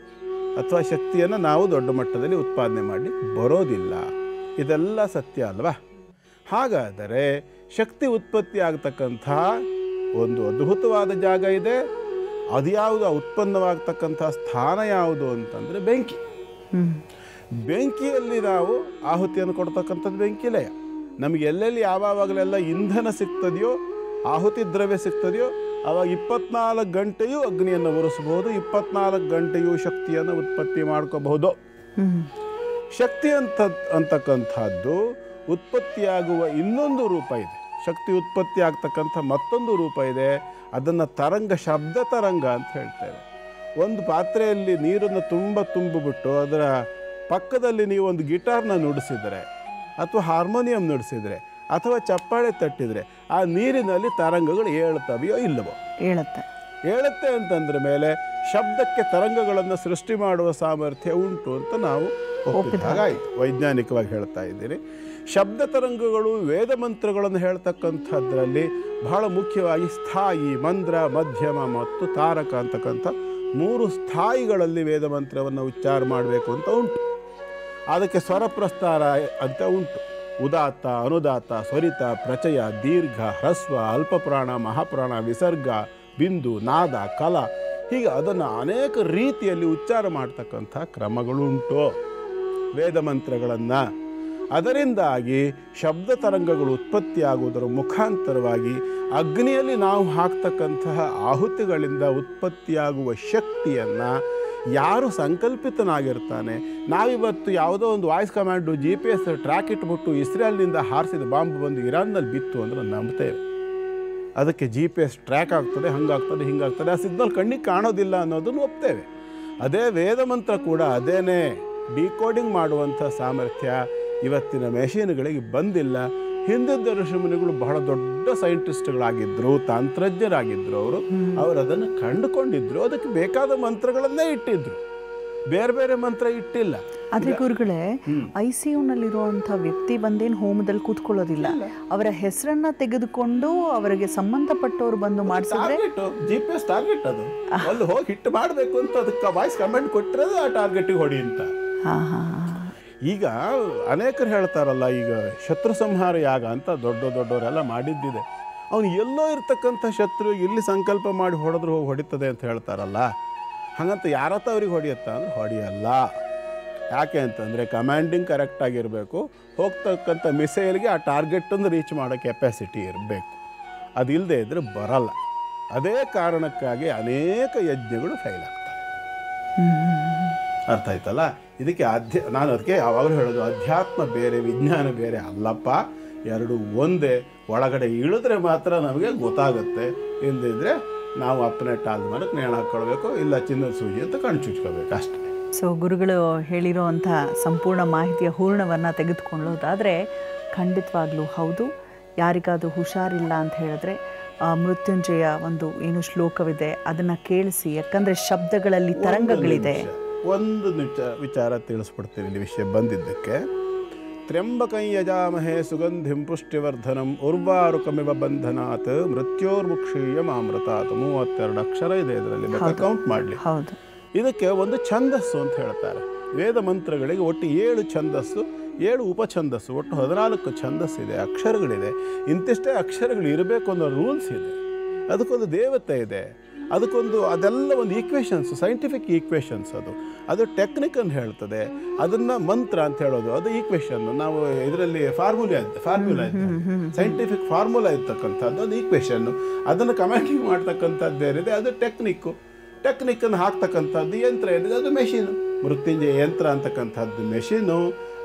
Speaker 2: ಅಥವಾ ಶಕ್ತಿಯನ್ನು ನಾವು ದೊಡ್ಡ ಮಟ್ಟದಲ್ಲಿ ಉತ್ಪಾದನೆ ಮಾಡಿ ಬರೋದಿಲ್ಲ. ಇದೆಲ್ಲ ಸತ್ಯ ಅಲ್ವಾ? ಹಾಗಾದರೆ ಶಕ್ತಿ ಉತ್ಪತ್ತಿ ಆಗ್ತಕ್ಕಂಥ ಒಂದು ಅದ್ಭುತವಾದ ಜಾಗ ಇದೆ. ಅದು ಯಾವುದು? ಉತ್ಪನ್ನವಾಗ್ತಕ್ಕಂಥ ಸ್ಥಾನ ಯಾವುದು ಅಂತಂದರೆ ಬೆಂಕಿ. ಬೆಂಕಿಯಲ್ಲಿ ನಾವು ಆಹುತಿಯನ್ನು ಕೊಡ್ತಕ್ಕಂಥದ್ದು ಬೆಂಕಿಲಯ. ನಮಗೆ ಎಲ್ಲೆಲ್ಲಿ ಯಾವಾಗಲೆಲ್ಲ ಇಂಧನ ಸಿಗ್ತದೆಯೋ, ಆಹುತಿ ದ್ರವ್ಯ ಸಿಗ್ತದೆಯೋ, ಆವಾಗ 24 ಗಂಟೆಯೂ ಅಗ್ನಿಯನ್ನು ಉರಿಸಬಹುದು, 24 ಗಂಟೆಯೂ ಶಕ್ತಿಯನ್ನು ಉತ್ಪತ್ತಿ ಮಾಡ್ಕೋಬಹುದು. ಶಕ್ತಿ ಅಂತಕ್ಕಂಥದ್ದು ಉತ್ಪತ್ತಿಯಾಗುವ ಇನ್ನೊಂದು ರೂಪ ಇದೆ. ಶಕ್ತಿ ಉತ್ಪತ್ತಿ ಆಗ್ತಕ್ಕಂಥ ಮತ್ತೊಂದು ರೂಪ ಇದೆ. ಅದನ್ನು ತರಂಗ, ಶಬ್ದ ತರಂಗ ಅಂತ ಹೇಳ್ತೇವೆ. ಒಂದು ಪಾತ್ರೆಯಲ್ಲಿ ನೀರನ್ನು ತುಂಬಿಬಿಟ್ಟು ಅದರ ಪಕ್ಕದಲ್ಲಿ ನೀವು ಒಂದು ಗಿಟಾರ್ನ ನುಡಿಸಿದರೆ ಅಥವಾ ಹಾರ್ಮೋನಿಯಂ ನುಡಿಸಿದರೆ ಅಥವಾ ಚಪ್ಪಾಳೆ ತಟ್ಟಿದರೆ ಆ ನೀರಿನಲ್ಲಿ ತರಂಗಗಳು ಏಳ್ತವೆಯೋ ಇಲ್ಲವೋ? ಏಳುತ್ತೆ ಅಂತಂದ್ರ ಮೇಲೆ ಶಬ್ದಕ್ಕೆ ತರಂಗಗಳನ್ನು ಸೃಷ್ಟಿ ಮಾಡುವ ಸಾಮರ್ಥ್ಯ ಉಂಟು ಅಂತ ನಾವು ಒಪ್ಪಿದಾಗಾಯಿತು. ವೈಜ್ಞಾನಿಕವಾಗಿ ಹೇಳ್ತಾ ಇದ್ದೀನಿ. ಶಬ್ದ ತರಂಗಗಳು ವೇದ ಮಂತ್ರಗಳನ್ನು ಹೇಳ್ತಕ್ಕಂಥದ್ರಲ್ಲಿ ಬಹಳ ಮುಖ್ಯವಾಗಿ ಸ್ಥಾಯಿ, ಮಂದ್ರ, ಮಧ್ಯಮ ಮತ್ತು ತಾರಕ ಅಂತಕ್ಕಂಥ 3 ಸ್ಥಾಯಿಗಳಲ್ಲಿ ವೇದ ಮಂತ್ರವನ್ನು ಉಚ್ಚಾರ ಮಾಡಬೇಕು ಅಂತ ಉಂಟು. ಅದಕ್ಕೆ ಸ್ವರ ಪ್ರಸ್ತಾರ ಅಂತ ಉಂಟು. ಉದಾತ್ತ, ಅನುದಾತ್ತ, ಸ್ವರಿತ, ಪ್ರಚಯ, ದೀರ್ಘ, ಹ್ರಸ್ವ, ಅಲ್ಪಪ್ರಾಣ, ಮಹಾಪ್ರಾಣ, ವಿಸರ್ಗ, ಬಿಂದು, ನಾದ, ಕಲ, ಹೀಗೆ ಅದನ್ನು ಅನೇಕ ರೀತಿಯಲ್ಲಿ ಉಚ್ಚಾರ ಮಾಡ್ತಕ್ಕಂಥ ಕ್ರಮಗಳುಂಟು ವೇದ ಮಂತ್ರಗಳನ್ನು. ಅದರಿಂದಾಗಿ ಶಬ್ದ ತರಂಗಗಳು ಉತ್ಪತ್ತಿಯಾಗುವುದರ ಮುಖಾಂತರವಾಗಿ ಅಗ್ನಿಯಲ್ಲಿ ನಾವು ಹಾಕ್ತಕ್ಕಂತಹ ಆಹುತಿಗಳಿಂದ ಉತ್ಪತ್ತಿಯಾಗುವ ಶಕ್ತಿಯನ್ನು ಯಾರು ಸಂಕಲ್ಪಿತನಾಗಿರ್ತಾನೆ, ನಾವಿವತ್ತು ಯಾವುದೋ ಒಂದು ವಾಯ್ಸ್ ಕಮಾಂಡು GPS ಟ್ರ್ಯಾಕ್ ಇಟ್ಬಿಟ್ಟು ಇಸ್ರೇಲ್ನಿಂದ ಹಾರಿಸಿದ ಬಾಂಬ್ ಬಂದು ಇರಾನ್ನಲ್ಲಿ ಬಿತ್ತು ಅಂದರೆ ನಂಬ್ತೇವೆ. ಅದಕ್ಕೆ GPS ಟ್ರ್ಯಾಕ್ ಆಗ್ತದೆ, ಹಂಗಾಗ್ತದೆ, ಹಿಂಗಾಗ್ತದೆ, ಆ ಸಿಗ್ನಲ್ ಕಣ್ಣಿಗೆ ಕಾಣೋದಿಲ್ಲ ಅನ್ನೋದನ್ನು ಒಪ್ತೇವೆ. ಅದೇ ವೇದ ಮಂತ್ರ ಕೂಡ ಅದೇನೇ ಡಿಕೋಡಿಂಗ್ ಮಾಡುವಂಥ ಸಾಮರ್ಥ್ಯ ಇವತ್ತಿನ ಮೆಷಿನ್ಗಳಿಗೆ ಬಂದಿಲ್ಲ. ಹಿಂದಿದ್ದ ಋಷಿಮುನಿಗಳು ಬಹಳ ದೊಡ್ಡ ಸೈಂಟಿಸ್ಟ್ಗಳಾಗಿದ್ದರು, ತಂತ್ರಜ್ಞರಾಗಿದ್ದರು. ಅವರು ಅದನ್ನು ಕಂಡುಕೊಂಡಿದ್ರು, ಅದಕ್ಕೆ ಬೇಕಾದ ಮಂತ್ರಗಳನ್ನೇ ಇಟ್ಟಿದ್ರು, ಬೇರೆ ಬೇರೆ ಮಂತ್ರ ಇಟ್ಟಿಲ್ಲ.
Speaker 1: ಆದರೆ ಗುರುಗಳೇ, ICUನಲ್ಲಿರುವಂಥ ವ್ಯಕ್ತಿ ಬಂದೇನು ಹೋಮದಲ್ಲಿ ಕೂತ್ಕೊಳ್ಳೋದಿಲ್ಲ, ಅವರ ಹೆಸರನ್ನ ತೆಗೆದುಕೊಂಡು ಅವರಿಗೆ ಸಂಬಂಧಪಟ್ಟವರು ಬಂದು ಮಾಡಿಸಿದ್ರೆ
Speaker 2: GPS ಟಾರ್ಗೆಟ್ ಅದು ಅಲ್ಲಿ ಹೋಗಿ ಹಿಟ್ ಮಾಡಬೇಕು ಅಂತ ಅದಕ್ಕೆ ವಾಯ್ಸ್ ಕಮೆಂಟ್ ಕೊಟ್ಟಿರೋದು ಆ ಟಾರ್ಗೆಟಿಗೆ ಹೊಡಿ ಅಂತ. ಈಗ ಅನೇಕರು ಹೇಳ್ತಾರಲ್ಲ, ಈಗ ಶತ್ರು ಸಂಹಾರ ಯಾಗ ಅಂತ ದೊಡ್ಡವರೆಲ್ಲ ಮಾಡಿದ್ದಿದೆ. ಅವನು ಎಲ್ಲೋ ಇರ್ತಕ್ಕಂಥ ಶತ್ರು ಇಲ್ಲಿ ಸಂಕಲ್ಪ ಮಾಡಿ ಹೊಡೆದ್ರು ಹೋಗಿ ಹೊಡಿತದೆ ಅಂತ ಹೇಳ್ತಾರಲ್ಲ, ಹಾಗಂತ ಯಾರತ್ತ ಅವ್ರಿಗೆ ಹೊಡೆಯುತ್ತ ಅಂದ್ರೆ ಹೊಡೆಯಲ್ಲ. ಯಾಕೆ ಅಂತಂದರೆ ಕಮಾಂಡಿಂಗ್ ಕರೆಕ್ಟಾಗಿರಬೇಕು, ಹೋಗ್ತಕ್ಕಂಥ ಮಿಸೈಲ್ಗೆ ಆ ಟಾರ್ಗೆಟನ್ನು ರೀಚ್ ಮಾಡೋ ಕೆಪಾಸಿಟಿ ಇರಬೇಕು. ಅದಿಲ್ಲದೆ ಇದ್ದರೆ ಬರಲ್ಲ. ಅದೇ ಕಾರಣಕ್ಕಾಗಿ ಅನೇಕ ಯಜ್ಞಗಳು ಫೇಲ್ ಆಗ್ತವೆ. ಅರ್ಥ ಆಯ್ತಲ್ಲ? ಇದಕ್ಕೆ ನಾನು ಅದಕ್ಕೆ ಯಾವಾಗಲೂ ಹೇಳೋದು, ಅಧ್ಯಾತ್ಮ ಬೇರೆ ವಿಜ್ಞಾನ ಬೇರೆ ಅಲ್ಲಪ್ಪ, ಎರಡು ಒಂದೇ. ಒಳಗಡೆ ಇಳಿದ್ರೆ ಮಾತ್ರ ನಮಗೆ ಗೊತ್ತಾಗುತ್ತೆ, ಇಲ್ಲದಿದ್ದರೆ ನಾವು ಅಪ್ಪನೆ ಟಾಲ್ ಮರಕ್ಕೆ ನೇಣು ಹಾಕ್ಕೊಳ್ಬೇಕು, ಇಲ್ಲ ಚಿನ್ನದ ಸೂಜಿ ಅಂತ ಕಣ್ಣು ಚುಚ್ಕೋಬೇಕು ಅಷ್ಟೇ.
Speaker 1: ಸೊ ಗುರುಗಳು ಹೇಳಿರೋವಂಥ ಸಂಪೂರ್ಣ ಮಾಹಿತಿಯ ಹೂರ್ಣವನ್ನು ತೆಗೆದುಕೊಳ್ಳೋದಾದರೆ ಖಂಡಿತವಾಗ್ಲೂ ಹೌದು. ಯಾರಿಗಾದರೂ ಹುಷಾರಿಲ್ಲ ಅಂತ ಹೇಳಿದ್ರೆ ಮೃತ್ಯುಂಜಯ ಒಂದು ಏನು ಶ್ಲೋಕವಿದೆ ಅದನ್ನು ಕೇಳಿಸಿ, ಯಾಕಂದರೆ ಶಬ್ದಗಳಲ್ಲಿ ತರಂಗಗಳಿದೆ.
Speaker 2: ಒಂದು ವಿಚಾರ ತಿಳಿಸ್ಬಿಡ್ತೀನಿ ಇಲ್ಲಿ ವಿಷಯ ಬಂದಿದ್ದಕ್ಕೆ. ತ್ರ್ಯಂಬಕಂ ಯಜಾಮಹೇ ಸುಗಂಧಿಂ ಪುಷ್ಟಿವರ್ಧನಂ ಉರ್ವಾರುಕಮಿವ ಬಂಧನಾತ್ ಮೃತ್ಯೋರ್ಮುಕ್ಷೀಯ ಮಾಮೃತಾತ್. 32 ಅಕ್ಷರ ಇದೆ ಇದರಲ್ಲಿ, ಕೌಂಟ್ ಮಾಡಲಿ.
Speaker 1: ಹೌದು.
Speaker 2: ಇದಕ್ಕೆ ಒಂದು ಛಂದಸ್ಸು ಅಂತ ಹೇಳ್ತಾರೆ. ವೇದ ಮಂತ್ರಗಳಿಗೆ ಒಟ್ಟು 7 ಛಂದಸ್ಸು, 7 ಉಪಛಂದಸ್ಸು, ಒಟ್ಟು 14 ಛಂದಸ್ಸಿದೆ, ಅಕ್ಷರಗಳಿದೆ. ಇಂತಿಷ್ಟೇ ಅಕ್ಷರಗಳು ಇರಬೇಕು ಅನ್ನೋ ರೂಲ್ಸ್ ಇದೆ. ಅದಕ್ಕೊಂದು ದೇವತೆ ಇದೆ, ಅದೆಲ್ಲ ಒಂದು ಈಕ್ವೇಷನ್ಸ್, ಸೈಂಟಿಫಿಕ್ ಈಕ್ವೇಷನ್ಸ್. ಅದು ಟೆಕ್ನಿಕ್ ಅಂತ ಹೇಳ್ತದೆ. ಅದನ್ನು ಮಂತ್ರ ಅಂತ ಹೇಳೋದು, ಅದು ಈಕ್ವೇಷನ್. ನಾವು ಇದರಲ್ಲಿ ಫಾರ್ಮುಲಾ ಇದೆ, ಸೈಂಟಿಫಿಕ್ ಫಾರ್ಮುಲಾ ಇರ್ತಕ್ಕಂಥದ್ದು, ಅದು ಈಕ್ವೇಷನ್ನು. ಅದನ್ನು ಕಮಾಂಡಿಂಗ್ ಮಾಡ್ತಕ್ಕಂಥದ್ದು ಏನಿದೆ ಅದು ಟೆಕ್ನಿಕ್ಕನ್ನು ಹಾಕ್ತಕ್ಕಂಥದ್ದು ಯಂತ್ರ ಏನಿದೆ ಅದು ಮೆಷಿನು. ಮೃತ್ಯುಂಜಯ ಯಂತ್ರ ಅಂತಕ್ಕಂಥದ್ದು ಮೆಷಿನು.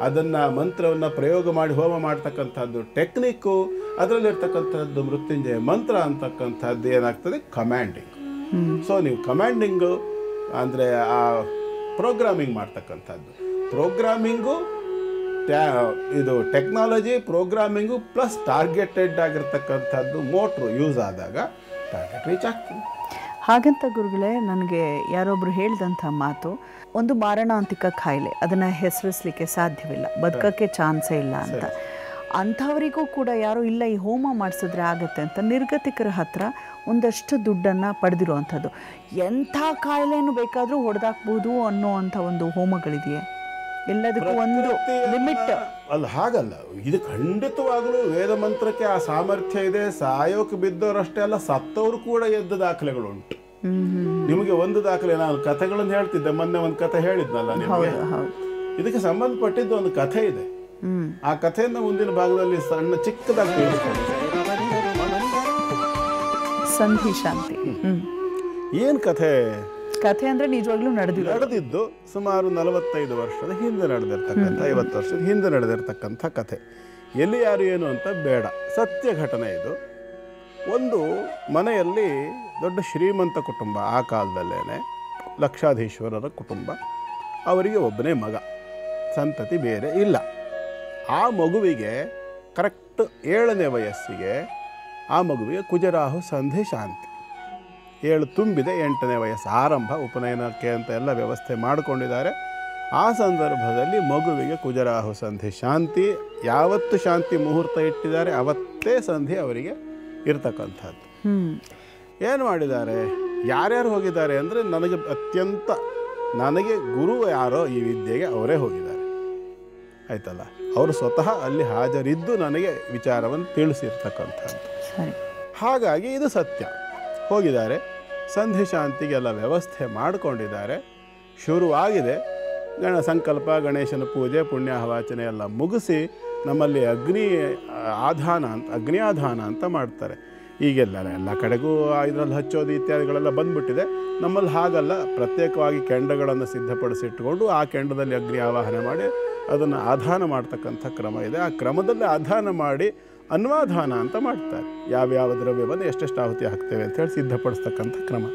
Speaker 2: ಅದನ್ನು ಮಂತ್ರವನ್ನು ಪ್ರಯೋಗ ಮಾಡಿ ಹೋಮ ಮಾಡ್ತಕ್ಕಂಥದ್ದು ಟೆಕ್ನಿಕ್ಕು. ಅದರಲ್ಲಿರ್ತಕ್ಕಂಥದ್ದು ಮೃತ್ಯುಂಜಯ ಮಂತ್ರ ಅಂತಕ್ಕಂಥದ್ದು ಏನಾಗ್ತದೆ, ಕಮಾಂಡಿಂಗ್. ಸೊ ನೀವು ಕಮಾಂಡಿಂಗು ಅಂದರೆ ಆ ಪ್ರೋಗ್ರಾಮಿಂಗ್ ಮಾಡ್ತಕ್ಕಂಥದ್ದು. ಪ್ರೋಗ್ರಾಮಿಂಗು ಇದು ಟೆಕ್ನಾಲಜಿ, ಪ್ರೋಗ್ರಾಮಿಂಗು ಪ್ಲಸ್ ಟಾರ್ಗೆಟೆಡ್ ಆಗಿರ್ತಕ್ಕಂಥದ್ದು ಮೋಟ್ರು ಯೂಸ್ ಆದಾಗ ಟಾರ್ಗೆಟ್ ರೀಚ್ ಆಗ್ತದೆ.
Speaker 1: ಹಾಗಂತ ಗುರುಗಳೇ, ನನಗೆ ಯಾರೊಬ್ಬರು ಹೇಳಿದಂಥ ಮಾತು, ಒಂದು ಮಾರಣಾಂತಿಕ ಕಾಯಿಲೆ, ಅದನ್ನು ಹೆಸರಿಸಲಿಕ್ಕೆ ಸಾಧ್ಯವಿಲ್ಲ, ಬದುಕೋಕ್ಕೆ ಚಾನ್ಸೇ ಇಲ್ಲ ಅಂತ. ಅಂಥವರಿಗೂ ಕೂಡ ಯಾರೋ ಇಲ್ಲ ಈ ಹೋಮ ಮಾಡಿಸಿದ್ರೆ ಆಗುತ್ತೆ ಅಂತ ನಿರ್ಗತಿಕರ ಹತ್ರ ಒಂದಷ್ಟು ದುಡ್ಡನ್ನು ಪಡೆದಿರುವಂಥದ್ದು. ಎಂಥ ಕಾಯಿಲೆಯನ್ನು ಬೇಕಾದರೂ ಹೊಡೆದಾಕ್ಬೋದು ಅನ್ನೋವಂಥ ಒಂದು ಹೋಮಗಳಿದೆಯೇ? ಎಲ್ಲದಕ್ಕೂ ಒಂದು ಲಿಮಿಟ್
Speaker 2: ಅಲ್ಲ, ಹಾಗಲ್ಲ. ಇದು ಖಂಡಿತವಾಗಲೂ ವೇದ ಮಂತ್ರಕ್ಕೆ ಆ ಸಾಮರ್ಥ್ಯ ಇದೆ. ಸಾಯೋಕೆ ಬಿದ್ದವರಷ್ಟೇ ಅಲ್ಲ, ಸತ್ತವರು ಕೂಡ ಎದ್ದ ದಾಖಲೆಗಳುಂಟು. ನಿಮಗೆ ಒಂದು ದಾಖಲೆ, ನಾನು ಕಥೆಗಳನ್ನು ಹೇಳ್ತಿದ್ದೆ ಮೊನ್ನೆ, ಒಂದು ಕಥೆ ಹೇಳಿದ್ನಲ್ಲ ನಿಮಗೆ. ಇದಕ್ಕೆ ಸಂಬಂಧಪಟ್ಟಿದ್ದು ಒಂದು ಕಥೆ ಇದೆ. ಆ ಕಥೆಯನ್ನು ಮುಂದಿನ ಭಾಗದಲ್ಲಿ ಸಣ್ಣ ಚಿಕ್ಕದಾಗಿ
Speaker 1: ಸಂಧಿ ಶಾಂತಿ.
Speaker 2: ಏನು ಕಥೆ
Speaker 1: ಅಂದರೆ ನಿಜವಾಗ್ಲೂ
Speaker 2: ನಡೆದಿದ್ದು ಸುಮಾರು 45 ವರ್ಷದ ಹಿಂದೆ ನಡೆದಿರ್ತಕ್ಕಂಥ, 50 ವರ್ಷದ ಹಿಂದೆ ನಡೆದಿರ್ತಕ್ಕಂಥ ಕಥೆ. ಎಲ್ಲಿ ಯಾರು ಏನು ಅಂತ ಬೇಡ, ಸತ್ಯ ಘಟನೆ ಇದು. ಒಂದು ಮನೆಯಲ್ಲಿ ದೊಡ್ಡ ಶ್ರೀಮಂತ ಕುಟುಂಬ, ಆ ಕಾಲದಲ್ಲೇ ಲಕ್ಷಾಧೀಶ್ವರರ ಕುಟುಂಬ. ಅವರಿಗೆ ಒಬ್ಬನೇ ಮಗ, ಸಂತತಿ ಬೇರೆ ಇಲ್ಲ. ಆ ಮಗುವಿಗೆ ಕರೆಕ್ಟ್ 7ನೇ ವಯಸ್ಸಿಗೆ ಆ ಮಗುವಿಗೆ ಕುಜರಾಹು ಸಂಧಿ ಶಾಂತಿ. 7 ತುಂಬಿದೆ, 8ನೇ ವಯಸ್ಸು ಆರಂಭ. ಉಪನಯನಕ್ಕೆ ಅಂತ ಎಲ್ಲ ವ್ಯವಸ್ಥೆ ಮಾಡಿಕೊಂಡಿದ್ದಾರೆ. ಆ ಸಂದರ್ಭದಲ್ಲಿ ಮಗುವಿಗೆ ಕುಜರಾಹು ಸಂಧಿ ಶಾಂತಿ. ಯಾವತ್ತು ಶಾಂತಿ ಮುಹೂರ್ತ ಇಟ್ಟಿದ್ದಾರೆ ಅವತ್ತೇ ಸಂಧಿ ಅವರಿಗೆ ಇರ್ತಕ್ಕಂಥದ್ದು. ಏನು ಮಾಡಿದ್ದಾರೆ, ಯಾರ್ಯಾರು ಹೋಗಿದ್ದಾರೆ ಅಂದರೆ, ನನಗೆ ಗುರು ಯಾರೋ ಈ ವಿದ್ಯೆಗೆ ಅವರೇ ಹೋಗಿದ್ದಾರೆ, ಆಯ್ತಲ್ಲ. ಅವರು ಸ್ವತಃ ಅಲ್ಲಿ ಹಾಜರಿದ್ದು ನನಗೆ ವಿಚಾರವನ್ನು ತಿಳಿಸಿರ್ತಕ್ಕಂಥದ್ದು. ಹಾಗಾಗಿ ಇದು ಸತ್ಯ. ಹೋಗಿದ್ದಾರೆ, ಸಂಧಿ ಶಾಂತಿಗೆಲ್ಲ ವ್ಯವಸ್ಥೆ ಮಾಡಿಕೊಂಡಿದ್ದಾರೆ. ಶುರುವಾಗಿದೆ. ಸಂಕಲ್ಪ, ಗಣೇಶನ ಪೂಜೆ, ಪುಣ್ಯಾಹವಾಚನೆ ಎಲ್ಲ ಮುಗಿಸಿ ನಮ್ಮಲ್ಲಿ ಅಗ್ನಿಯಾಧಾನ ಅಂತ ಮಾಡ್ತಾರೆ. ಈಗೆಲ್ಲ ಎಲ್ಲ ಕಡೆಗೂ ಇದರಲ್ಲಿ ಹಚ್ಚೋದು ಇತ್ಯಾದಿಗಳೆಲ್ಲ ಬಂದ್ಬಿಟ್ಟಿದೆ. ನಮ್ಮಲ್ಲಿ ಹಾಗಲ್ಲ, ಪ್ರತ್ಯೇಕವಾಗಿ ಕೆಂಡಗಳನ್ನು ಸಿದ್ಧಪಡಿಸಿಟ್ಕೊಂಡು ಆ ಕೆಂಡದಲ್ಲಿ ಅಗ್ನಿ ಆವಾಹನೆ ಮಾಡಿ ಅದನ್ನು ಆಧಾನ ಮಾಡ್ತಕ್ಕಂಥ ಕ್ರಮ ಇದೆ. ಆ ಕ್ರಮದಲ್ಲಿ ಆಧಾನ ಮಾಡಿ ಅನ್ವಾಧಾನ ಅಂತ ಮಾಡ್ತಾರೆ. ಯಾವ್ಯಾವ ದ್ರವ್ಯವನ್ನು ಎಷ್ಟೆಷ್ಟು ಆಹುತಿ ಹಾಕ್ತೇವೆ ಅಂತೇಳಿ ಸಿದ್ಧಪಡಿಸ್ತಕ್ಕಂಥ ಕ್ರಮ.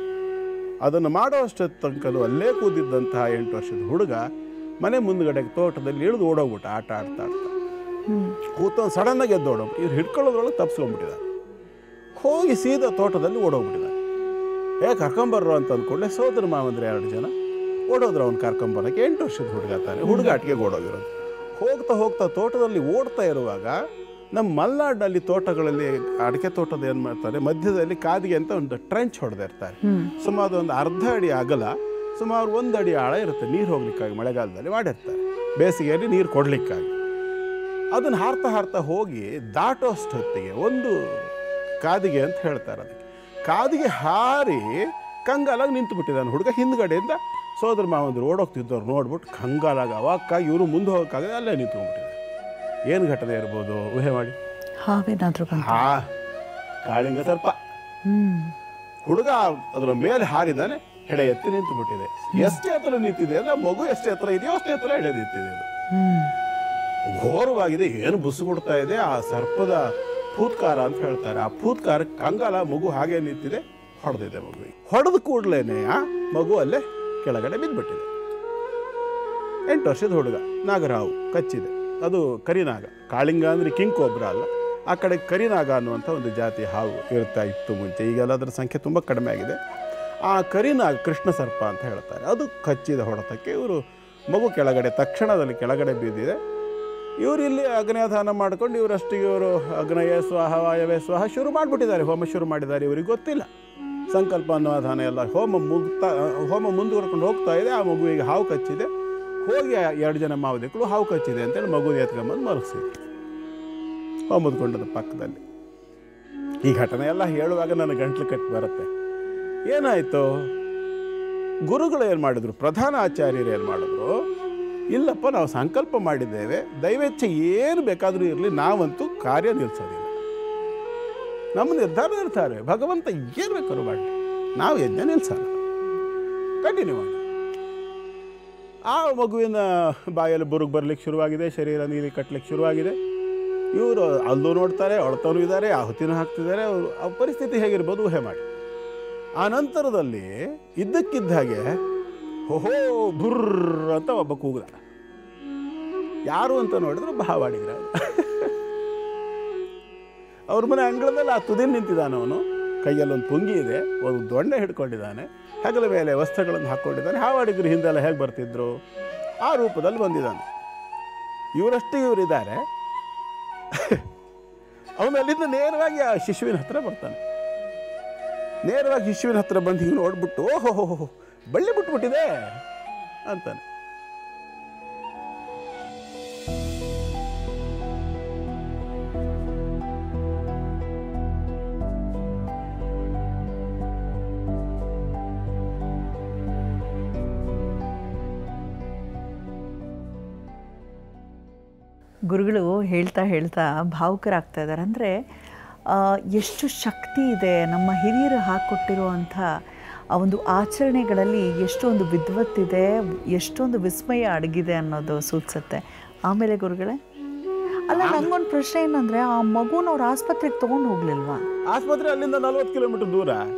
Speaker 2: ಅದನ್ನು ಮಾಡೋಷ್ಟು ತನಕಲೂ ಅಲ್ಲೇ ಕೂದಿದ್ದಂತಹ 8 ವರ್ಷದ ಹುಡುಗ ಮನೆ ಮುಂದ್ಗಡೆಗೆ ತೋಟದಲ್ಲಿ ಇಳಿದು ಓಡೋಗ್ಬಿಟ್ಟ. ಆಟ ಆಡ್ತಾ ಕೂತೊಂದು ಸಡನ್ನಾಗಿ ಎದ್ದು ಓಡೋಗ್ಬಿಟ್ಟು ಇವ್ರು ಹಿಡ್ಕೊಳ್ಳೋದ್ರೊಳಗೆ ತಪ್ಪಿಸ್ಕೊಂಡ್ಬಿಟ್ಟಿದ್ದಾರೆ. ಹೋಗಿ ಸೀದಾ ತೋಟದಲ್ಲಿ ಓಡೋಗ್ಬಿಟ್ಟಿದ್ದಾರೆ. ಕರ್ಕೊಂಬರ್ರು ಅಂತ ಅಂದ್ಕೊಂಡೆ ಸೋದರ ಮಾವಂದ್ರೆ 2 ಜನ ಓಡೋದ್ರು. ಅವ್ನು ಕರ್ಕೊಂಬರೋಕ್ಕೆ 8 ವರ್ಷದ ಹುಡುಗ ತಾನೆ, ಹುಡುಗ ಆಟಿಗೆ ಓಡೋಗಿರೋದು. ಹೋಗ್ತಾ ತೋಟದಲ್ಲಿ ಓಡ್ತಾ ಇರುವಾಗ ನಮ್ಮ ಮಲೆನಾಡಿನಲ್ಲಿ ತೋಟಗಳಲ್ಲಿ ಅಡಿಕೆ ತೋಟದ ಏನು ಮಾಡ್ತಾರೆ, ಮಧ್ಯದಲ್ಲಿ ಕಾದಿಗೆ ಅಂತ ಒಂದು ಟ್ರೆಂಚ್ ಹೊಡೆದಿರ್ತಾರೆ. ಸುಮಾರು ಒಂದು 1/2 ಅಡಿ ಅಗಲ, ಸುಮಾರು 1 ಅಡಿ ಆಳ ಇರುತ್ತೆ. ನೀರು ಹೋಗ್ಲಿಕ್ಕಾಗಿ ಮಳೆಗಾಲದಲ್ಲಿ ಮಾಡಿರ್ತಾರೆ, ಬೇಸಿಗೆಯಲ್ಲಿ ನೀರು ಕೊಡ್ಲಿಕ್ಕಾಗಿ. ಅದನ್ನು ಹಾರ್ತಾ ಹೋಗಿ ದಾಟೋಷ್ಟು ಹೊತ್ತಿಗೆ ಒಂದು ಕಾದಿಗೆ ಅಂತ ಹೇಳ್ತಾರೆ, ಅದಕ್ಕೆ ಕಾದಿಗೆ ಹಾರಿ ಕಂಗಾಲಾಗಿ ನಿಂತು ಬಿಟ್ಟಿದ್ದಾನೆ ಹುಡುಗ. ಹಿಂದ್ಗಡೆಯಿಂದ ಸೋದರ ಮಾವಂದ್ರು ಓಡೋಗ್ತಿದ್ದವ್ರು ನೋಡ್ಬಿಟ್ಟು ಕಂಗಾಲಾಗಿ ಅವಾಕ್ಕಾಗಿ ಇವರು ಮುಂದೆ ಹೋಗೋಕ್ಕಾಗದೆ ಅಲ್ಲೇ ನಿಂತ್ಕೊಂಡ್ಬಿಟ್ಟಿದ್ದಾರೆ. ಏನು ಘಟನೆ ಇರ್ಬೋದು ಊಹೆ ಮಾಡಿ. ಕಾಳಿಂಗ ಸರ್ಪ. ಹುಡುಗ ಅದರ ಮೇಲೆ ಹಾರಿದಾನೆ, ಹೆಡೆ ಎತ್ತಿ ನಿಂತು ಬಿಟ್ಟಿದೆ. ಎಷ್ಟೇ ಹತ್ರ ನಿಂತಿದೆ ಅಂದ್ರೆ ಮಗು ಎಷ್ಟೇ ಹತ್ರ ಇದೆಯೋ ಅಷ್ಟೇ ಹತ್ರ ಹೆಡೆ ನಿಂತಿದೆ. ಘೋರವಾಗಿದೆ, ಏನು ಬುಸು ಕೊಡ್ತಾ ಇದೆ. ಆ ಸರ್ಪದ ಫೂತ್ಕಾರ ಅಂತ ಹೇಳ್ತಾರೆ. ಆ ಫೂತ್ಕಾರ ಕಂಗಾಲ ಮಗು ಹಾಗೆ ನಿಂತಿದೆ, ಹೊಡೆದಿದೆ. ಮಗುವಿಗೆ ಹೊಡೆದ ಕೂಡಲೇ ಆ ಮಗು ಅಲ್ಲೇ ಕೆಳಗಡೆ ಬಿದ್ದುಬಿಟ್ಟಿದೆ. 8 ವರ್ಷದ ಹುಡುಗ, ನಾಗರಾವು ಕಚ್ಚಿದೆ. ಅದು ಕರಿನಾಗ, ಕಾಳಿಂಗ ಅಂದರೆ ಕಿಂಗ್ ಕೋಬ್ರಾ ಅಲ್ಲ, ಆ ಕಡೆ ಕರಿನಾಗ ಅನ್ನುವಂಥ ಒಂದು ಜಾತಿ ಹಾವು ಇರ್ತಾ ಇತ್ತು ಮುಂಚೆ. ಈಗೆಲ್ಲ ಅದರ ಸಂಖ್ಯೆ ತುಂಬ ಕಡಿಮೆ ಆಗಿದೆ. ಆ ಕರಿನಾಗ ಕೃಷ್ಣ ಸರ್ಪ ಅಂತ ಹೇಳ್ತಾರೆ. ಅದು ಕಚ್ಚಿದ ಹೊಡೆತಕ್ಕೆ ಇವರು ಮಗು ಕೆಳಗಡೆ ತಕ್ಷಣದಲ್ಲಿ ಕೆಳಗಡೆ ಬಿದ್ದಿದೆ. ಇವರು ಇಲ್ಲಿ ಅಗ್ನೇಯಧಾನ ಮಾಡ್ಕೊಂಡು ಇವರಷ್ಟಿಗೆ ಇವರು ಅಗ್ನಯ ಸ್ವಾಹ ವಾಯವೇ ಸ್ವಾಹ ಶುರು ಮಾಡಿಬಿಟ್ಟಿದ್ದಾರೆ, ಹೋಮ ಶುರು ಮಾಡಿದ್ದಾರೆ. ಇವರಿಗೆ ಗೊತ್ತಿಲ್ಲ ಸಂಕಲ್ಪ ಅನ್ನೋಧಾನ ಎಲ್ಲ. ಹೋಮ ಮುಂದುವರ್ಕೊಂಡು ಹೋಗ್ತಾ ಇದೆ. ಆ ಮಗುವಿಗೆ ಹಾವು ಕಚ್ಚಿದೆ. ಹೋಗಿ 2 ಜನ ಮಾವದಿಕ್ಕಳು ಹಾವು ಕಚ್ಚಿದೆ ಅಂತೇಳಿ ಮಗು ಎತ್ಕೊಂಬಂದು ಮಲಗಿಸಿದ್ರು ಹೋಮದ ಕೊಂಡದ ಪಕ್ಕದಲ್ಲಿ. ಈ ಘಟನೆ ಎಲ್ಲ ಹೇಳುವಾಗ ನನ್ನ ಗಂಟ್ಲು ಕಟ್ಟಿ ಬರುತ್ತೆ. ಏನಾಯಿತು? ಗುರುಗಳು ಏನು ಮಾಡಿದ್ರು, ಪ್ರಧಾನ ಆಚಾರ್ಯರು ಏನು ಮಾಡಿದ್ರು, ಇಲ್ಲಪ್ಪ ನಾವು ಸಂಕಲ್ಪ ಮಾಡಿದ್ದೇವೆ, ದೈವೇಚ್ಛೆ ಏನು ಬೇಕಾದರೂ ಇರಲಿ, ನಾವಂತೂ ಕಾರ್ಯ ನಿಲ್ಲಿಸೋದಿಲ್ಲ. ನಮ್ಮ ನಿರ್ಧಾರ ಇರ್ತಾರೆ, ಭಗವಂತ ಏನು ಬೇಕಾದ್ರೂ ಮಾಡಲಿ, ನಾವು ಯಜ್ಞ ನಿಲ್ಲಿಸಲ್ಲ, ಕಂಟಿನ್ಯೂ ಮಾಡಿ. ಆ ಮಗುವಿನ ಬಾಯಲ್ಲಿ ಬುರುಗು ಬರಲಿಕ್ಕೆ ಶುರುವಾಗಿದೆ, ಶರೀರ ನೀಲಿ ಕಟ್ಟಲಿಕ್ಕೆ ಶುರುವಾಗಿದೆ. ಇವರು ಅಲ್ಲೂ ನೋಡ್ತಾರೆ, ಅಳ್ತಾನೂ ಇದ್ದಾರೆ, ಆಹುತಿನೂ ಹಾಕ್ತಿದ್ದಾರೆ. ಅವರು ಆ ಪರಿಸ್ಥಿತಿ ಹೇಗಿರ್ಬೋದು ಊಹೆ ಮಾಡಿ. ಆ ನಂತರದಲ್ಲಿ ಇದ್ದಕ್ಕಿದ್ದ ಹಾಗೆ ಹೊಹೋ ಬುರ್ರ ಅಂತ ಒಬ್ಬ ಕೂಗ್ದ. ಯಾರು ಅಂತ ನೋಡಿದ್ರೆ ಭಾವಾಡಿಗರ. ಅವ್ರ ಮನೆ ಅಂಗಳದಲ್ಲಿ ಆ ತುದಿನ ನಿಂತಿದ್ದಾನೆ. ಅವನು ಕೈಯಲ್ಲಿ ಒಂದು ಪುಂಗಿ ಇದೆ, ಒಂದು ದೊಣ್ಣೆ ಹಿಡ್ಕೊಂಡಿದ್ದಾನೆ, ಹೆಗಲ ಮೇಲೆ ವಸ್ತ್ರಗಳನ್ನು ಹಾಕ್ಕೊಂಡಿದ್ದಾನೆ. ಹಾವಾಡಿಗರು ಹಿಂದೆಲ್ಲ ಹೇಗೆ ಬರ್ತಿದ್ರು ಆ ರೂಪದಲ್ಲಿ ಬಂದಿದ್ದಾನೆ. ಇವರಷ್ಟೇ ಇವರಿದ್ದಾರೆ. ಅವನು ಅಲ್ಲಿಂದ ನೇರವಾಗಿ ಆ ಶಿಶುವಿನ ಹತ್ರ ಬರ್ತಾನೆ. ನೇರವಾಗಿ ಶಿಶುವಿನ ಹತ್ರ ಬಂದು ಹಿಂಗೆ ನೋಡ್ಬಿಟ್ಟು ಓಹೋ ಬಳ್ಳಿ ಬಿಟ್ಬಿಟ್ಟಿದೆ ಅಂತಾನೆ.
Speaker 1: ಗುರುಗಳು ಹೇಳ್ತಾ ಹೇಳ್ತಾ ಭಾವುಕರಾಗ್ತಾ ಇದ್ದಾರೆ. ಅಂದರೆ ಎಷ್ಟು ಶಕ್ತಿ ಇದೆ ನಮ್ಮ ಹಿರಿಯರು ಹಾಕ್ಕೊಟ್ಟಿರುವಂಥ ಆ ಒಂದು ಆಚರಣೆಗಳಲ್ಲಿ, ಎಷ್ಟೊಂದು ವಿದ್ವತ್ತಿದೆ, ಎಷ್ಟೊಂದು ವಿಸ್ಮಯ ಅಡಗಿದೆ ಅನ್ನೋದು ಸೂಚಿಸುತ್ತೆ. ಆಮೇಲೆ ಗುರುಗಳೇ, ಅಲ್ಲ ನಂಗೊಂದು ಪ್ರಶ್ನೆ ಏನಂದರೆ, ಆ ಮಗುನ ಅವ್ರು ಆಸ್ಪತ್ರೆಗೆ ತೊಗೊಂಡು ಹೋಗ್ಲಿಲ್ವಾ?
Speaker 2: ಆಸ್ಪತ್ರೆ ಅಲ್ಲಿಂದ 40 ಕಿಲೋಮೀಟರ್ ದೂರ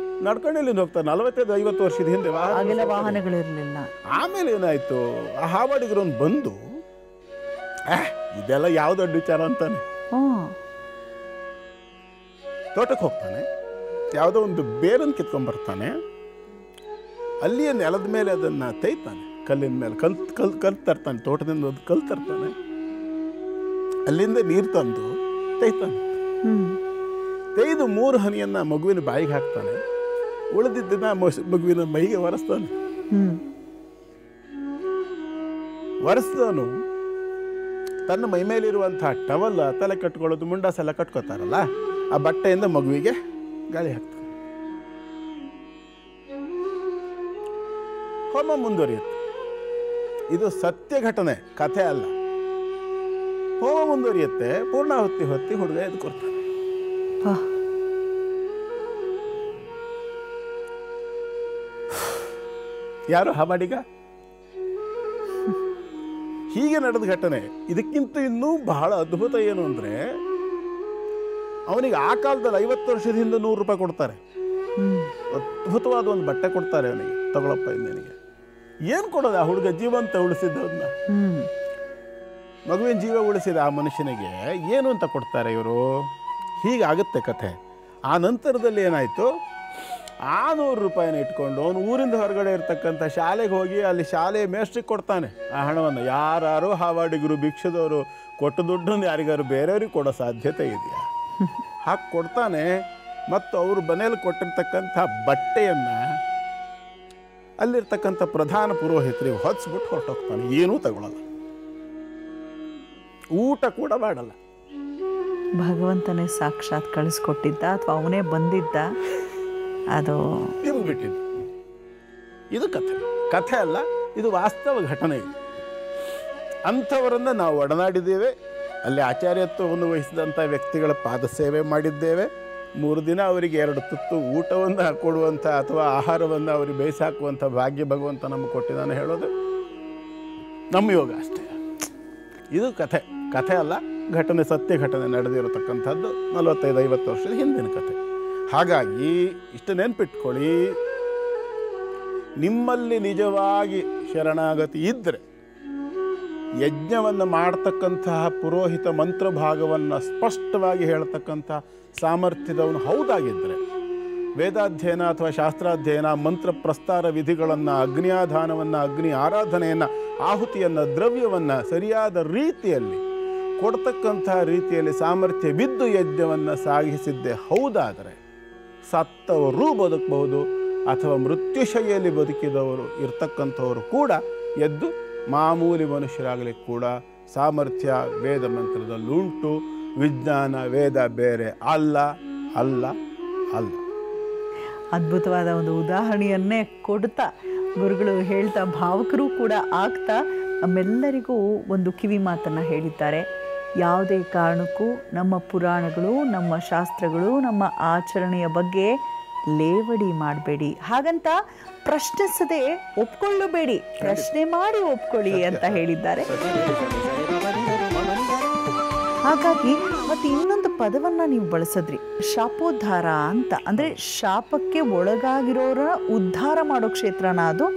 Speaker 2: ನಡ್ಕೊಂಡು ಇಲ್ಲಿಂದ ಹೋಗ್ತಾರೆ. 45-50 ವರ್ಷದ ಹಿಂದೆ
Speaker 1: ಹಾಗೆಲ್ಲ ವಾಹನಗಳಿರಲಿಲ್ಲ.
Speaker 2: ಆಮೇಲೆ ಏನಾಯಿತು, ಆ ಹಾವಾಡಿಗರು ಬಂದು ಇದೆಲ್ಲ ಯಾವ ದೊಡ್ಡ ವಿಚಾರ ಅಂತಾನೆ ತೋಟಕ್ಕೆ ಹೋಗ್ತಾನೆ. ಯಾವುದೋ ಒಂದು ಬೇರನ್ನು ಕಿತ್ಕೊಂಡ್ಬರ್ತಾನೆ. ಅಲ್ಲಿಯ ನೆಲದ ಮೇಲೆ ಅದನ್ನು ತೈತಾನೆ, ಕಲ್ಲಿನ ಮೇಲೆ ಕಲ್ ತರ್ತಾನೆ. ತೋಟದಿಂದ ಒಂದು ಕಲ್ಲು ತರ್ತಾನೆ, ಅಲ್ಲಿಂದ ನೀರು ತಂದು ತೈತಾನೆ. ತೆಗೆದು 3 ಹನಿಯನ್ನು ಮಗುವಿನ ಬಾಯಿಗೆ ಹಾಕ್ತಾನೆ. ಉಳಿದಿದ್ದನ್ನ ಮಗುವಿನ ಮೈಗೆ ಒರೆಸ್ತಾನೆ. ಒರೆಸ್ದವನು ತನ್ನ ಮೈ ಮೇಲಿರುವಂತಹ ಟವಲ್, ತಲೆ ಕಟ್ಕೊಳ್ಳೋದು, ಮುಂಡಾಸೆಲ್ಲ ಕಟ್ಕೋತಾರಲ್ಲ, ಆ ಬಟ್ಟೆಯಿಂದ ಮಗುವಿಗೆ ಗಾಳಿ ಹಾಕ್ತಾನೆ. ಹೋಮ ಮುಂದುವರಿಯುತ್ತೆ. ಇದು ಸತ್ಯ ಘಟನೆ, ಕಥೆ ಅಲ್ಲ. ಹೋಮ ಮುಂದುವರಿಯುತ್ತೆ. ಪೂರ್ಣಾಹುತಿ ಹೊತ್ತಿ ಹುಡುಗ ಎದ್ಕೊಡ್ತಾನೆ. ಯಾರು ಹಾವಾಡಿಗ? ಹೀಗೆ ನಡೆದ ಘಟನೆ. ಇದಕ್ಕಿಂತ ಇನ್ನೂ ಬಹಳ ಅದ್ಭುತ ಏನು ಅಂದರೆ, ಅವನಿಗೆ ಆ ಕಾಲದಲ್ಲಿ 50 ವರ್ಷದ ಹಿಂದೆ 100 ರೂಪಾಯಿ ಕೊಡ್ತಾರೆ. ಅದ್ಭುತವಾದ ಒಂದು ಬಟ್ಟೆ ಕೊಡ್ತಾರೆ ಅವನಿಗೆ, ತಗೊಳಪ್ಪ ನನಗೆ. ಏನು ಕೊಡೋದು? ಆ ಹುಡುಗ ಜೀವಂತ ಉಳಿಸಿದ್ದವನ್ನ, ಮಗುವಿನ ಜೀವ ಉಳಿಸಿದ ಆ ಮನುಷ್ಯನಿಗೆ ಏನು ಅಂತ ಕೊಡ್ತಾರೆ ಇವರು? ಹೀಗಾಗುತ್ತೆ ಕಥೆ. ಆ ನಂತರದಲ್ಲಿ ಏನಾಯಿತು, 100 ರೂಪಾಯಿನ ಇಟ್ಕೊಂಡು ಅವನು ಊರಿಂದ ಹೊರಗಡೆ ಇರ್ತಕ್ಕಂಥ ಶಾಲೆಗೆ ಹೋಗಿ ಅಲ್ಲಿ ಶಾಲೆ ಮೇಸ್ಟ್ರಿಗೆ ಕೊಡ್ತಾನೆ ಆ ಹಣವನ್ನು. ಯಾರು ಹಾವಾಡಿಗರು, ಭಿಕ್ಷದವರು ಕೊಟ್ಟು ದುಡ್ಡನ್ನು ಯಾರಿಗಾರು ಬೇರೆಯವ್ರಿಗೆ ಕೊಡೋ ಸಾಧ್ಯತೆ ಇದೆಯಾ? ಹಾಕಿ ಕೊಡ್ತಾನೆ. ಮತ್ತು ಅವರು ಮನೇಲಿ ಕೊಟ್ಟಿರ್ತಕ್ಕಂಥ ಬಟ್ಟೆಯನ್ನು ಅಲ್ಲಿರ್ತಕ್ಕಂಥ ಪ್ರಧಾನ ಪುರೋಹಿತರಿಗೆ ಹೊಚ್ಬಿಟ್ಟು ಹೊರಟೋಗ್ತಾನೆ. ಏನೂ ತಗೊಳ್ಳಲ್ಲ, ಊಟ ಕೂಡ ಮಾಡಲ್ಲ.
Speaker 1: ಭಗವಂತನೇ ಸಾಕ್ಷಾತ್ ಕಳಿಸ್ಕೊಟ್ಟಿದ್ದ ಅಥವಾ ಅವನೇ ಬಂದಿದ್ದ? ಅದು
Speaker 2: ನಿಮಗೆ ಬಿಟ್ಟಿದ್ದು. ಇದು ಕಥೆ ಅಲ್ಲ, ಇದು ವಾಸ್ತವ ಘಟನೆ. ಅಂಥವರನ್ನು ನಾವು ಒಡನಾಡಿದ್ದೇವೆ. ಅಲ್ಲಿ ಆಚಾರ್ಯತ್ವವನ್ನು ವಹಿಸಿದಂಥ ವ್ಯಕ್ತಿಗಳ ಪಾದ ಸೇವೆ ಮಾಡಿದ್ದೇವೆ. 3 ದಿನ ಅವರಿಗೆ 2 ತುತ್ತು ಊಟವನ್ನು ಕೊಡುವಂಥ ಅಥವಾ ಆಹಾರವನ್ನು ಅವರಿಗೆ ಬೇಯಿಸಾಕುವಂಥ ಭಾಗ್ಯ ಭಗವಂತ ನಮಗೆ ಕೊಟ್ಟಿದ್ದಾನೆ ಹೇಳೋದು ನಮ್ಮ ಯೋಗ ಅಷ್ಟೇ. ಇದು ಕಥೆ ಅಲ್ಲ, ಘಟನೆ, ಸತ್ಯ ಘಟನೆ ನಡೆದಿರತಕ್ಕಂಥದ್ದು 45-50 ವರ್ಷದ ಹಿಂದಿನ ಕಥೆ. ಹಾಗಾಗಿ ಇಷ್ಟು ನೆನ್ಪಿಟ್ಕೊಳ್ಳಿ, ನಿಮ್ಮಲ್ಲಿ ನಿಜವಾಗಿ ಶರಣಾಗತಿ ಇದ್ದರೆ ಯಜ್ಞವನ್ನು ಮಾಡ್ತಕ್ಕಂತಹ ಪುರೋಹಿತ ಮಂತ್ರಭಾಗವನ್ನು ಸ್ಪಷ್ಟವಾಗಿ ಹೇಳ್ತಕ್ಕಂಥ ಸಾಮರ್ಥ್ಯದವನು ಹೌದಾಗಿದ್ದರೆ ವೇದಾಧ್ಯಯನ ಅಥವಾ ಶಾಸ್ತ್ರಾಧ್ಯಯನ ಮಂತ್ರ ಪ್ರಸ್ತಾರ ವಿಧಿಗಳನ್ನು ಅಗ್ನಿಯಾಧಾನವನ್ನು ಅಗ್ನಿ ಆರಾಧನೆಯನ್ನು ಆಹುತಿಯನ್ನು ದ್ರವ್ಯವನ್ನು ಸರಿಯಾದ ರೀತಿಯಲ್ಲಿ ಕೊಡ್ತಕ್ಕಂಥ ರೀತಿಯಲ್ಲಿ ಸಾಮರ್ಥ್ಯವಿದ್ದು ಯಜ್ಞವನ್ನು ಸಾಗಿಸಿದ್ದೇ ಹೌದಾದರೆ ಸತ್ತವರು ಬದುಕಬಹುದು ಅಥವಾ ಮೃತ್ಯುಶೈಯಲ್ಲಿ ಬದುಕಿದವರು ಇರ್ತಕ್ಕಂಥವರು ಕೂಡ ಎದ್ದು ಮಾಮೂಲಿ ಮನುಷ್ಯರಾಗಲಿಕ್ಕೆ ಕೂಡ ಸಾಮರ್ಥ್ಯ ವೇದ ಮಂತ್ರದಲ್ಲುಂಟು. ವಿಜ್ಞಾನ ವೇದ ಬೇರೆ ಅಲ್ಲ ಅಲ್ಲ ಅಲ್ಲ.
Speaker 1: ಅದ್ಭುತವಾದ ಒಂದು ಉದಾಹರಣೆಯನ್ನೇ ಕೊಡ್ತಾ ಗುರುಗಳು ಹೇಳ್ತಾ ಭಾವಕರು ಕೂಡ ಆಗ್ತಾ ನಮ್ಮೆಲ್ಲರಿಗೂ ಒಂದು ಕಿವಿ ಮಾತನ್ನು ಹೇಳಿದ್ದಾರೆ. ಯಾವುದೇ ಕಾರಣಕ್ಕೂ ನಮ್ಮ ಪುರಾಣಗಳು, ನಮ್ಮ ಶಾಸ್ತ್ರಗಳು, ನಮ್ಮ ಆಚರಣೆಯ ಬಗ್ಗೆ ಲೇವಡಿ ಮಾಡಬೇಡಿ. ಹಾಗಂತ ಪ್ರಶ್ನಿಸದೆ ಒಪ್ಕೊಳ್ಳಬೇಡಿ, ಪ್ರಶ್ನೆ ಮಾಡಿ ಒಪ್ಕೊಳ್ಳಿ ಅಂತ ಹೇಳಿದ್ದಾರೆ. ಹಾಗಾಗಿ ಮತ್ತೆ ಇನ್ನೊಂದು ಪದವನ್ನು ನೀವು ಬಳಸಿದ್ರಿ, ಶಾಪೋದ್ಧಾರ ಅಂತ. ಅಂದರೆ ಶಾಪಕ್ಕೆ ಒಳಗಾಗಿರೋರ ಉದ್ಧಾರ ಮಾಡೋ ಕ್ಷೇತ್ರನ ಅದು.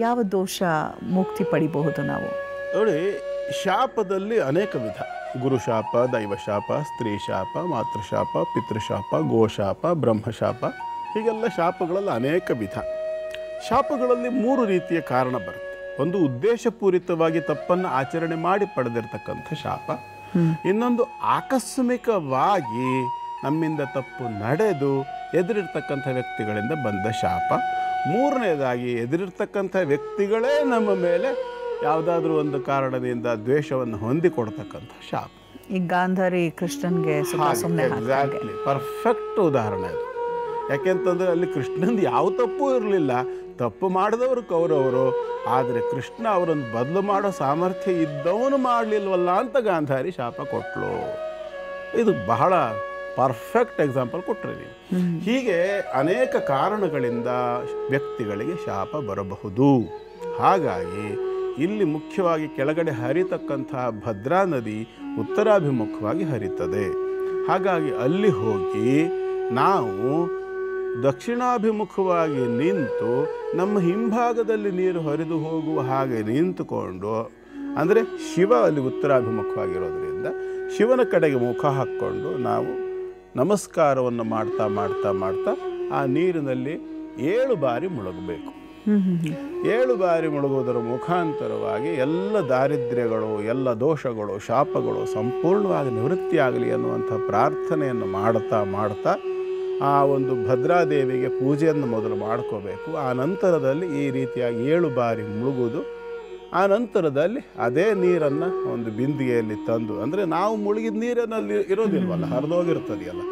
Speaker 1: ಯಾವ ದೋಷ ಮುಕ್ತಿ ಪಡಿಬಹುದು ನಾವು?
Speaker 2: ನೋಡಿ, ಶಾಪದಲ್ಲಿ ಅನೇಕ ವಿಧ. ಗುರುಶಾಪ, ದೈವಶಾಪ, ಸ್ತ್ರೀ ಶಾಪ, ಮಾತೃಶಾಪ, ಪಿತೃಶಾಪ, ಗೋಶಾಪ, ಬ್ರಹ್ಮಶಾಪ, ಹೀಗೆಲ್ಲ ಶಾಪಗಳಲ್ಲಿ ಅನೇಕ ವಿಧ. ಶಾಪಗಳಲ್ಲಿ 3 ರೀತಿಯ ಕಾರಣ ಬರುತ್ತೆ. ಒಂದು ಉದ್ದೇಶಪೂರಿತವಾಗಿ ತಪ್ಪನ್ನು ಆಚರಣೆ ಮಾಡಿ ಪಡೆದಿರ್ತಕ್ಕಂಥ ಶಾಪ. ಇನ್ನೊಂದು ಆಕಸ್ಮಿಕವಾಗಿ ನಮ್ಮಿಂದ ತಪ್ಪು ನಡೆದು ಎದುರಿರ್ತಕ್ಕಂಥ ವ್ಯಕ್ತಿಗಳಿಂದ ಬಂದ ಶಾಪ. ಮೂರನೇದಾಗಿ ಎದುರಿರ್ತಕ್ಕಂಥ ವ್ಯಕ್ತಿಗಳೇ ನಮ್ಮ ಮೇಲೆ ಯಾವುದಾದ್ರೂ ಒಂದು ಕಾರಣದಿಂದ ದ್ವೇಷವನ್ನು ಹೊಂದಿಕೊಡ್ತಕ್ಕಂಥ ಶಾಪ.
Speaker 1: ಈ ಗಾಂಧಾರಿ ಕೃಷ್ಣನ್ಗೆ
Speaker 2: ಎಕ್ಸಾಕ್ಟ್ಲಿ ಪರ್ಫೆಕ್ಟ್ ಉದಾಹರಣೆ ಅದು. ಯಾಕೆಂತಂದರೆ ಅಲ್ಲಿ ಕೃಷ್ಣಂದು ಯಾವ ತಪ್ಪು ಇರಲಿಲ್ಲ, ತಪ್ಪು ಮಾಡಿದವರು ಕೌರವರು. ಆದರೆ ಕೃಷ್ಣ ಅವರನ್ನು ಬದಲು ಮಾಡೋ ಸಾಮರ್ಥ್ಯ ಇದ್ದವನು ಮಾಡಲಿಲ್ವಲ್ಲ ಅಂತ ಗಾಂಧಾರಿ ಶಾಪ ಕೊಟ್ಟಳು. ಇದು ಬಹಳ ಪರ್ಫೆಕ್ಟ್ ಎಕ್ಸಾಂಪಲ್ ಕೊಟ್ಟರೆ ನೀವು. ಹೀಗೆ ಅನೇಕ ಕಾರಣಗಳಿಂದ ವ್ಯಕ್ತಿಗಳಿಗೆ ಶಾಪ ಬರಬಹುದು. ಹಾಗಾಗಿ ಇಲ್ಲಿ ಮುಖ್ಯವಾಗಿ ಕೆಳಗಡೆ ಹರಿತಕ್ಕಂತಹ ಭದ್ರಾ ನದಿ ಉತ್ತರಾಭಿಮುಖವಾಗಿ ಹರಿತದೆ. ಹಾಗಾಗಿ ಅಲ್ಲಿ ಹೋಗಿ ನಾವು ದಕ್ಷಿಣಾಭಿಮುಖವಾಗಿ ನಿಂತು ನಮ್ಮ ಹಿಂಭಾಗದಲ್ಲಿ ನೀರು ಹರಿದು ಹೋಗುವ ಹಾಗೆ ನಿಂತುಕೊಂಡು, ಅಂದರೆ ಶಿವ ಅಲ್ಲಿ ಉತ್ತರಾಭಿಮುಖವಾಗಿರೋದ್ರಿಂದ ಶಿವನ ಕಡೆಗೆ ಮುಖ ಹಾಕ್ಕೊಂಡು ನಾವು ನಮಸ್ಕಾರವನ್ನು ಮಾಡ್ತಾ ಮಾಡ್ತಾ ಮಾಡ್ತಾ ಆ ನೀರಿನಲ್ಲಿ 7 ಬಾರಿ ಮುಳುಗಬೇಕು. 7 ಬಾರಿ ಮುಳುಗುವುದರ ಮುಖಾಂತರವಾಗಿ ಎಲ್ಲ ದಾರಿದ್ರ್ಯಗಳು, ಎಲ್ಲ ದೋಷಗಳು, ಶಾಪಗಳು ಸಂಪೂರ್ಣವಾಗಿ ನಿವೃತ್ತಿಯಾಗಲಿ ಅನ್ನುವಂಥ ಪ್ರಾರ್ಥನೆಯನ್ನು ಮಾಡ್ತಾ ಮಾಡ್ತಾ ಆ ಒಂದು ಭದ್ರಾದೇವಿಗೆ ಪೂಜೆಯನ್ನು ಮೊದಲು ಮಾಡ್ಕೋಬೇಕು. ಆ ನಂತರದಲ್ಲಿ ಈ ರೀತಿಯಾಗಿ 7 ಬಾರಿ ಮುಳುಗುವುದು. ಆ ನಂತರದಲ್ಲಿ ಅದೇ ನೀರನ್ನು ಒಂದು ಬಿಂದಿಗೆಯಲ್ಲಿ ತಂದು, ಅಂದರೆ ನಾವು ಮುಳುಗಿದ ನೀರಿನಲ್ಲಿ ಇರೋದಿಲ್ವಲ್ಲ, ಹರಿದೋಗಿರ್ತದೆಯಲ್ಲ,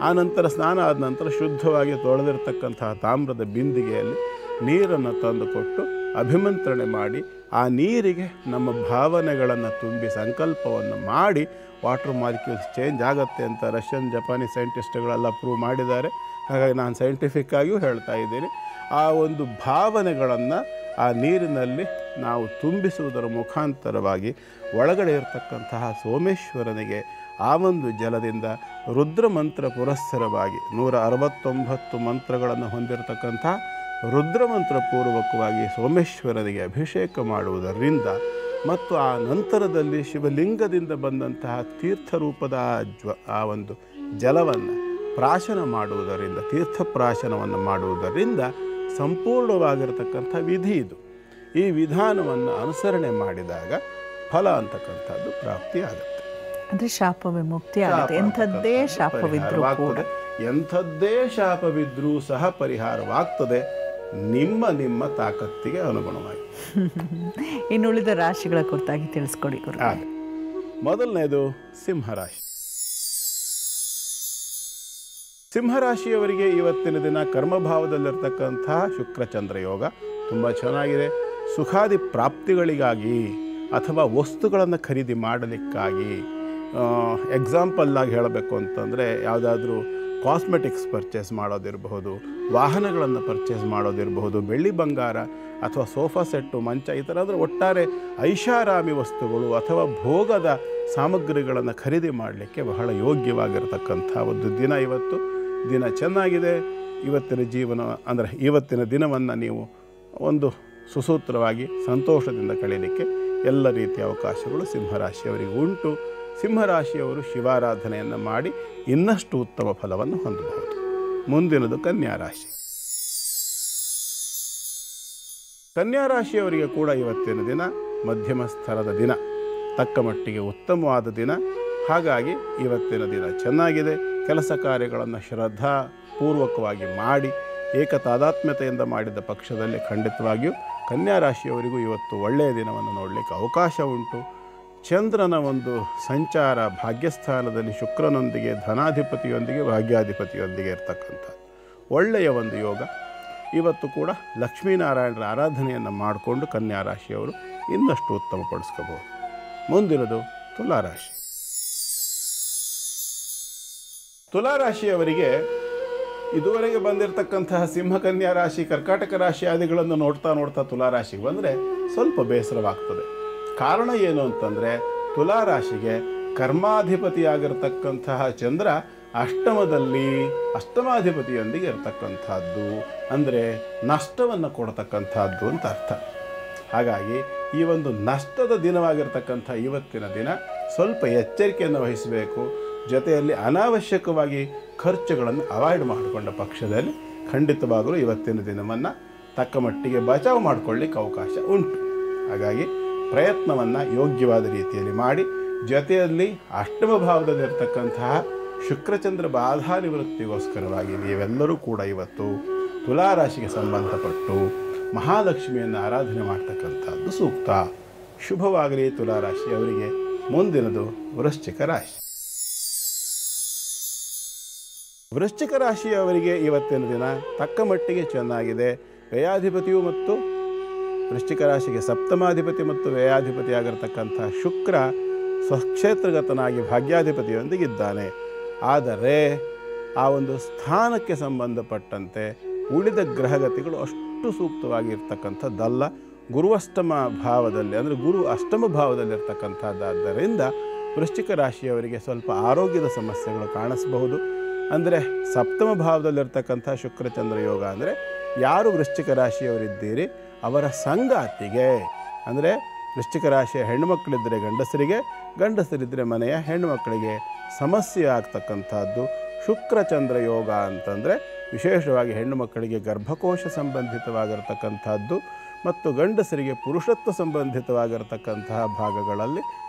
Speaker 2: ಆ ನಂತರ ಸ್ನಾನ ಆದ ನಂತರ ಶುದ್ಧವಾಗಿ ತೊಳೆದಿರ್ತಕ್ಕಂತಹ ತಾಮ್ರದ ಬಿಂದಿಗೆಯಲ್ಲಿ ನೀರನ್ನು ತಂದುಕೊಟ್ಟು ಅಭಿಮಂತ್ರಣೆ ಮಾಡಿ ಆ ನೀರಿಗೆ ನಮ್ಮ ಭಾವನೆಗಳನ್ನು ತುಂಬಿ ಸಂಕಲ್ಪವನ್ನು ಮಾಡಿ ವಾಟರ್ ಮಾಲಿಕ್ಯೂಲ್ಸ್ ಚೇಂಜ್ ಆಗುತ್ತೆ ಅಂತ ರಷ್ಯನ್ ಜಪಾನೀಸ್ ಸೈಂಟಿಸ್ಟ್ಗಳೆಲ್ಲ ಪ್ರೂವ್ ಮಾಡಿದ್ದಾರೆ. ಹಾಗಾಗಿ ನಾನು ಸೈಂಟಿಫಿಕ್ ಆಗಿಯೂ ಹೇಳ್ತಾ ಇದ್ದೀನಿ. ಆ ಒಂದು ಭಾವನೆಗಳನ್ನು ಆ ನೀರಿನಲ್ಲಿ ನಾವು ತುಂಬಿಸುವುದರ ಮುಖಾಂತರವಾಗಿ ಒಳಗಡೆ ಇರತಕ್ಕಂತಹ ಸೋಮೇಶ್ವರನಿಗೆ ಆ ಒಂದು ಜಲದಿಂದ ರುದ್ರಮಂತ್ರ ಪುರಸ್ಸರವಾಗಿ 169 ಮಂತ್ರಗಳನ್ನು ಹೊಂದಿರತಕ್ಕಂಥ ರುದ್ರಮಂತ್ರ ಪೂರ್ವಕವಾಗಿ ಸೋಮೇಶ್ವರನಿಗೆ ಅಭಿಷೇಕ ಮಾಡುವುದರಿಂದ ಮತ್ತು ಆ ನಂತರದಲ್ಲಿ ಶಿವಲಿಂಗದಿಂದ ಬಂದಂತಹ ತೀರ್ಥರೂಪದ ಆ ಒಂದು ಜಲವನ್ನು ಪ್ರಾಶನ ಮಾಡುವುದರಿಂದ, ತೀರ್ಥಪ್ರಾಶನವನ್ನು ಮಾಡುವುದರಿಂದ ಸಂಪೂರ್ಣವಾಗಿರತಕ್ಕಂಥ ವಿಧಿ ಇದು. ಈ ವಿಧಾನವನ್ನು ಅನುಸರಣೆ ಮಾಡಿದಾಗ ಫಲ ಅಂತಕ್ಕಂಥದ್ದು ಪ್ರಾಪ್ತಿಯಾಗುತ್ತೆ.
Speaker 1: ಅಂದರೆ ಶಾಪ ವಿಮುಕ್ತಿ ಆಗುತ್ತೆ. ಎಂಥದ್ದೇ ಶಾಪವಿದ್ರೂ ಕೂಡ,
Speaker 2: ಎಂಥದ್ದೇ ಶಾಪವಿದ್ರೂ ಸಹ ಪರಿಹಾರವಾಗ್ತದೆ ನಿಮ್ಮ ನಿಮ್ಮ ತಾಕತ್ತಿಗೆ ಅನುಗುಣವಾಗಿ.
Speaker 1: ಇನ್ನುಳಿದ ರಾಶಿಗಳ ಕುರಿತಾಗಿ ತಿಳಿಸ್ಕೊಡಿ ಗುರು.
Speaker 2: ಮೊದಲನೇದು ಸಿಂಹರಾಶಿ. ಸಿಂಹರಾಶಿಯವರಿಗೆ ಇವತ್ತಿನ ದಿನ ಕರ್ಮಭಾವದಲ್ಲಿರ್ತಕ್ಕಂಥ ಶುಕ್ರಚಂದ್ರ ಯೋಗ ತುಂಬ ಚೆನ್ನಾಗಿದೆ. ಸುಖಾದಿ ಪ್ರಾಪ್ತಿಗಳಿಗಾಗಿ ಅಥವಾ ವಸ್ತುಗಳನ್ನು ಖರೀದಿ ಮಾಡಲಿಕ್ಕಾಗಿ, ಎಕ್ಸಾಂಪಲ್ಲಾಗಿ ಹೇಳಬೇಕು ಅಂತಂದರೆ ಯಾವುದಾದ್ರೂ ಕಾಸ್ಮೆಟಿಕ್ಸ್ ಪರ್ಚೇಸ್ ಮಾಡೋದಿರಬಹುದು, ವಾಹನಗಳನ್ನು ಪರ್ಚೇಸ್ ಮಾಡೋದಿರಬಹುದು, ಬೆಳ್ಳಿ ಬಂಗಾರ ಅಥವಾ ಸೋಫಾ ಸೆಟ್ಟು, ಮಂಚ, ಈ ಥರ ಅಂದರೆ ಒಟ್ಟಾರೆ ಐಷಾರಾಮಿ ವಸ್ತುಗಳು ಅಥವಾ ಭೋಗದ ಸಾಮಗ್ರಿಗಳನ್ನು ಖರೀದಿ ಮಾಡಲಿಕ್ಕೆ ಬಹಳ ಯೋಗ್ಯವಾಗಿರತಕ್ಕಂಥ ಒಂದು ದಿನ ಇವತ್ತು. ದಿನ ಚೆನ್ನಾಗಿದೆ. ಇವತ್ತಿನ ಜೀವನ ಅಂದರೆ ಇವತ್ತಿನ ದಿನವನ್ನು ನೀವು ಒಂದು ಸುಸೂತ್ರವಾಗಿ ಸಂತೋಷದಿಂದ ಕಳೀಲಿಕ್ಕೆ ಎಲ್ಲ ರೀತಿಯ ಅವಕಾಶಗಳು ಸಿಂಹರಾಶಿಯವರಿಗೆ ಉಂಟು. ಸಿಂಹರಾಶಿಯವರು ಶಿವಾರಾಧನೆಯನ್ನು ಮಾಡಿ ಇನ್ನಷ್ಟು ಉತ್ತಮ ಫಲವನ್ನು ಹೊಂದಬಹುದು. ಮುಂದಿನದು ಕನ್ಯಾ ರಾಶಿ. ಕನ್ಯಾ ರಾಶಿಯವರಿಗೆ ಕೂಡ ಇವತ್ತಿನ ದಿನ ಮಧ್ಯಮ ಸ್ತರದ ದಿನ, ತಕ್ಕ ಮಟ್ಟಿಗೆ ಉತ್ತಮವಾದ ದಿನ. ಹಾಗಾಗಿ ಇವತ್ತಿನ ದಿನ ಚೆನ್ನಾಗಿದೆ. ಕೆಲಸ ಕಾರ್ಯಗಳನ್ನು ಶ್ರದ್ಧಾಪೂರ್ವಕವಾಗಿ ಮಾಡಿ ಏಕತಾದಾತ್ಮ್ಯತೆಯಿಂದ ಮಾಡಿದ ಪಕ್ಷದಲ್ಲಿ ಖಂಡಿತವಾಗಿಯೂ ಕನ್ಯಾ ರಾಶಿಯವರಿಗೂ ಇವತ್ತು ಒಳ್ಳೆಯ ದಿನವನ್ನು ನೋಡಲಿಕ್ಕೆ ಅವಕಾಶ ಉಂಟು. ಚಂದ್ರನ ಒಂದು ಸಂಚಾರ ಭಾಗ್ಯಸ್ಥಾನದಲ್ಲಿ ಶುಕ್ರನೊಂದಿಗೆ, ಧನಾಧಿಪತಿಯೊಂದಿಗೆ, ಭಾಗ್ಯಾಧಿಪತಿಯೊಂದಿಗೆ ಇರ್ತಕ್ಕಂಥದ್ದು ಒಳ್ಳೆಯ ಒಂದು ಯೋಗ. ಇವತ್ತು ಕೂಡ ಲಕ್ಷ್ಮೀನಾರಾಯಣರ ಆರಾಧನೆಯನ್ನು ಮಾಡಿಕೊಂಡು ಕನ್ಯಾ ರಾಶಿಯವರು ಇನ್ನಷ್ಟು ಉತ್ತಮಪಡಿಸ್ಕೋಬಹುದು. ಮುಂದಿನದು ತುಲಾರಾಶಿ. ತುಲಾರಾಶಿಯವರಿಗೆ ಇದುವರೆಗೆ ಬಂದಿರತಕ್ಕಂತಹ ಸಿಂಹ, ಕನ್ಯಾ ರಾಶಿ, ಕರ್ಕಾಟಕ ರಾಶಿ ಆದಿಗಳನ್ನು ನೋಡ್ತಾ ನೋಡ್ತಾ ತುಲಾರಾಶಿಗೆ ಬಂದರೆ ಸ್ವಲ್ಪ ಬೇಸರವಾಗ್ತದೆ. ಕಾರಣ ಏನು ಅಂತಂದರೆ, ತುಲಾರಾಶಿಗೆ ಕರ್ಮಾಧಿಪತಿಯಾಗಿರ್ತಕ್ಕಂತಹ ಚಂದ್ರ ಅಷ್ಟಮದಲ್ಲಿ ಅಷ್ಟಮಾಧಿಪತಿಯೊಂದಿಗೆ ಇರತಕ್ಕಂಥದ್ದು, ಅಂದರೆ ನಷ್ಟವನ್ನು ಕೊಡತಕ್ಕಂಥದ್ದು ಅಂತ ಅರ್ಥ. ಹಾಗಾಗಿ ಈ ಒಂದು ನಷ್ಟದ ದಿನವಾಗಿರ್ತಕ್ಕಂಥ ಇವತ್ತಿನ ದಿನ ಸ್ವಲ್ಪ ಎಚ್ಚರಿಕೆಯನ್ನು ವಹಿಸಬೇಕು. ಜೊತೆಯಲ್ಲಿ ಅನಾವಶ್ಯಕವಾಗಿ ಖರ್ಚುಗಳನ್ನು ಅವಾಯ್ಡ್ ಮಾಡಿಕೊಂಡ ಪಕ್ಷದಲ್ಲಿ ಖಂಡಿತವಾಗಲೂ ಇವತ್ತಿನ ದಿನವನ್ನು ತಕ್ಕ ಮಟ್ಟಿಗೆ ಬಚಾವ್ ಮಾಡಿಕೊಳ್ಳಿಕ್ಕೆ ಅವಕಾಶ ಉಂಟು. ಹಾಗಾಗಿ ಪ್ರಯತ್ನವನ್ನು ಯೋಗ್ಯವಾದ ರೀತಿಯಲ್ಲಿ ಮಾಡಿ, ಜೊತೆಯಲ್ಲಿ ಅಷ್ಟಮ ಭಾವದಲ್ಲಿರ್ತಕ್ಕಂತಹ ಶುಕ್ರಚಂದ್ರ ಬಾಧಾ ನಿವೃತ್ತಿಗೋಸ್ಕರವಾಗಿ ನೀವೆಲ್ಲರೂ ಕೂಡ ಇವತ್ತು ತುಲಾರಾಶಿಗೆ ಸಂಬಂಧಪಟ್ಟು ಮಹಾಲಕ್ಷ್ಮಿಯನ್ನು ಆರಾಧನೆ ಮಾಡ್ತಕ್ಕಂಥದ್ದು ಸೂಕ್ತ. ಶುಭವಾಗಲಿ ತುಲಾರಾಶಿಯವರಿಗೆ. ಮುಂದಿನದು ವೃಶ್ಚಿಕ ರಾಶಿ. ವೃಶ್ಚಿಕ ರಾಶಿಯವರಿಗೆ ಇವತ್ತಿನ ದಿನ ತಕ್ಕ ಮಟ್ಟಿಗೆ ಚೆನ್ನಾಗಿದೆ. ವ್ಯಯಾಧಿಪತಿಯು ಮತ್ತು ವೃಶ್ಚಿಕ ರಾಶಿಗೆ ಸಪ್ತಮಾಧಿಪತಿ ಮತ್ತು ವ್ಯಯಾಧಿಪತಿಯಾಗಿರ್ತಕ್ಕಂಥ ಶುಕ್ರ ಸ್ವಕ್ಷೇತ್ರಗತನಾಗಿ ಭಾಗ್ಯಾಧಿಪತಿಯೊಂದಿಗಿದ್ದಾನೆ. ಆದರೆ ಆ ಒಂದು ಸ್ಥಾನಕ್ಕೆ ಸಂಬಂಧಪಟ್ಟಂತೆ ಉಳಿದ ಗ್ರಹಗತಿಗಳು ಅಷ್ಟು ಸೂಕ್ತವಾಗಿರ್ತಕ್ಕಂಥದ್ದಲ್ಲ. ಗುರುವಷ್ಟಮ ಭಾವದಲ್ಲಿ, ಅಂದರೆ ಗುರು ಅಷ್ಟಮ ಭಾವದಲ್ಲಿರ್ತಕ್ಕಂಥದ್ದಾದ್ದರಿಂದ ವೃಶ್ಚಿಕ ರಾಶಿಯವರಿಗೆ ಸ್ವಲ್ಪ ಆರೋಗ್ಯದ ಸಮಸ್ಯೆಗಳು ಕಾಣಿಸಬಹುದು. ಅಂದರೆ ಸಪ್ತಮ ಭಾವದಲ್ಲಿರ್ತಕ್ಕಂಥ ಶುಕ್ರಚಂದ್ರ ಯೋಗ ಅಂದರೆ ಯಾರು ವೃಶ್ಚಿಕ ರಾಶಿಯವರಿದ್ದೀರಿ ಅವರ ಸಂಗಾತಿಗೆ, ಅಂದರೆ ವೃಶ್ಚಿಕ ರಾಶಿಯ ಹೆಣ್ಣುಮಕ್ಕಳಿದ್ದರೆ ಗಂಡಸರಿಗೆ, ಗಂಡಸರಿದ್ದರೆ ಮನೆಯ ಹೆಣ್ಣುಮಕ್ಕಳಿಗೆ ಸಮಸ್ಯೆ ಆಗ್ತಕ್ಕಂಥದ್ದು ಶುಕ್ರಚಂದ್ರ ಯೋಗ ಅಂತಂದರೆ ವಿಶೇಷವಾಗಿ ಹೆಣ್ಣು ಮಕ್ಕಳಿಗೆ ಗರ್ಭಕೋಶ ಸಂಬಂಧಿತವಾಗಿರ್ತಕ್ಕಂಥದ್ದು ಮತ್ತು ಗಂಡಸರಿಗೆ ಪುರುಷತ್ವ ಸಂಬಂಧಿತವಾಗಿರ್ತಕ್ಕಂತಹ ಭಾಗಗಳಲ್ಲಿ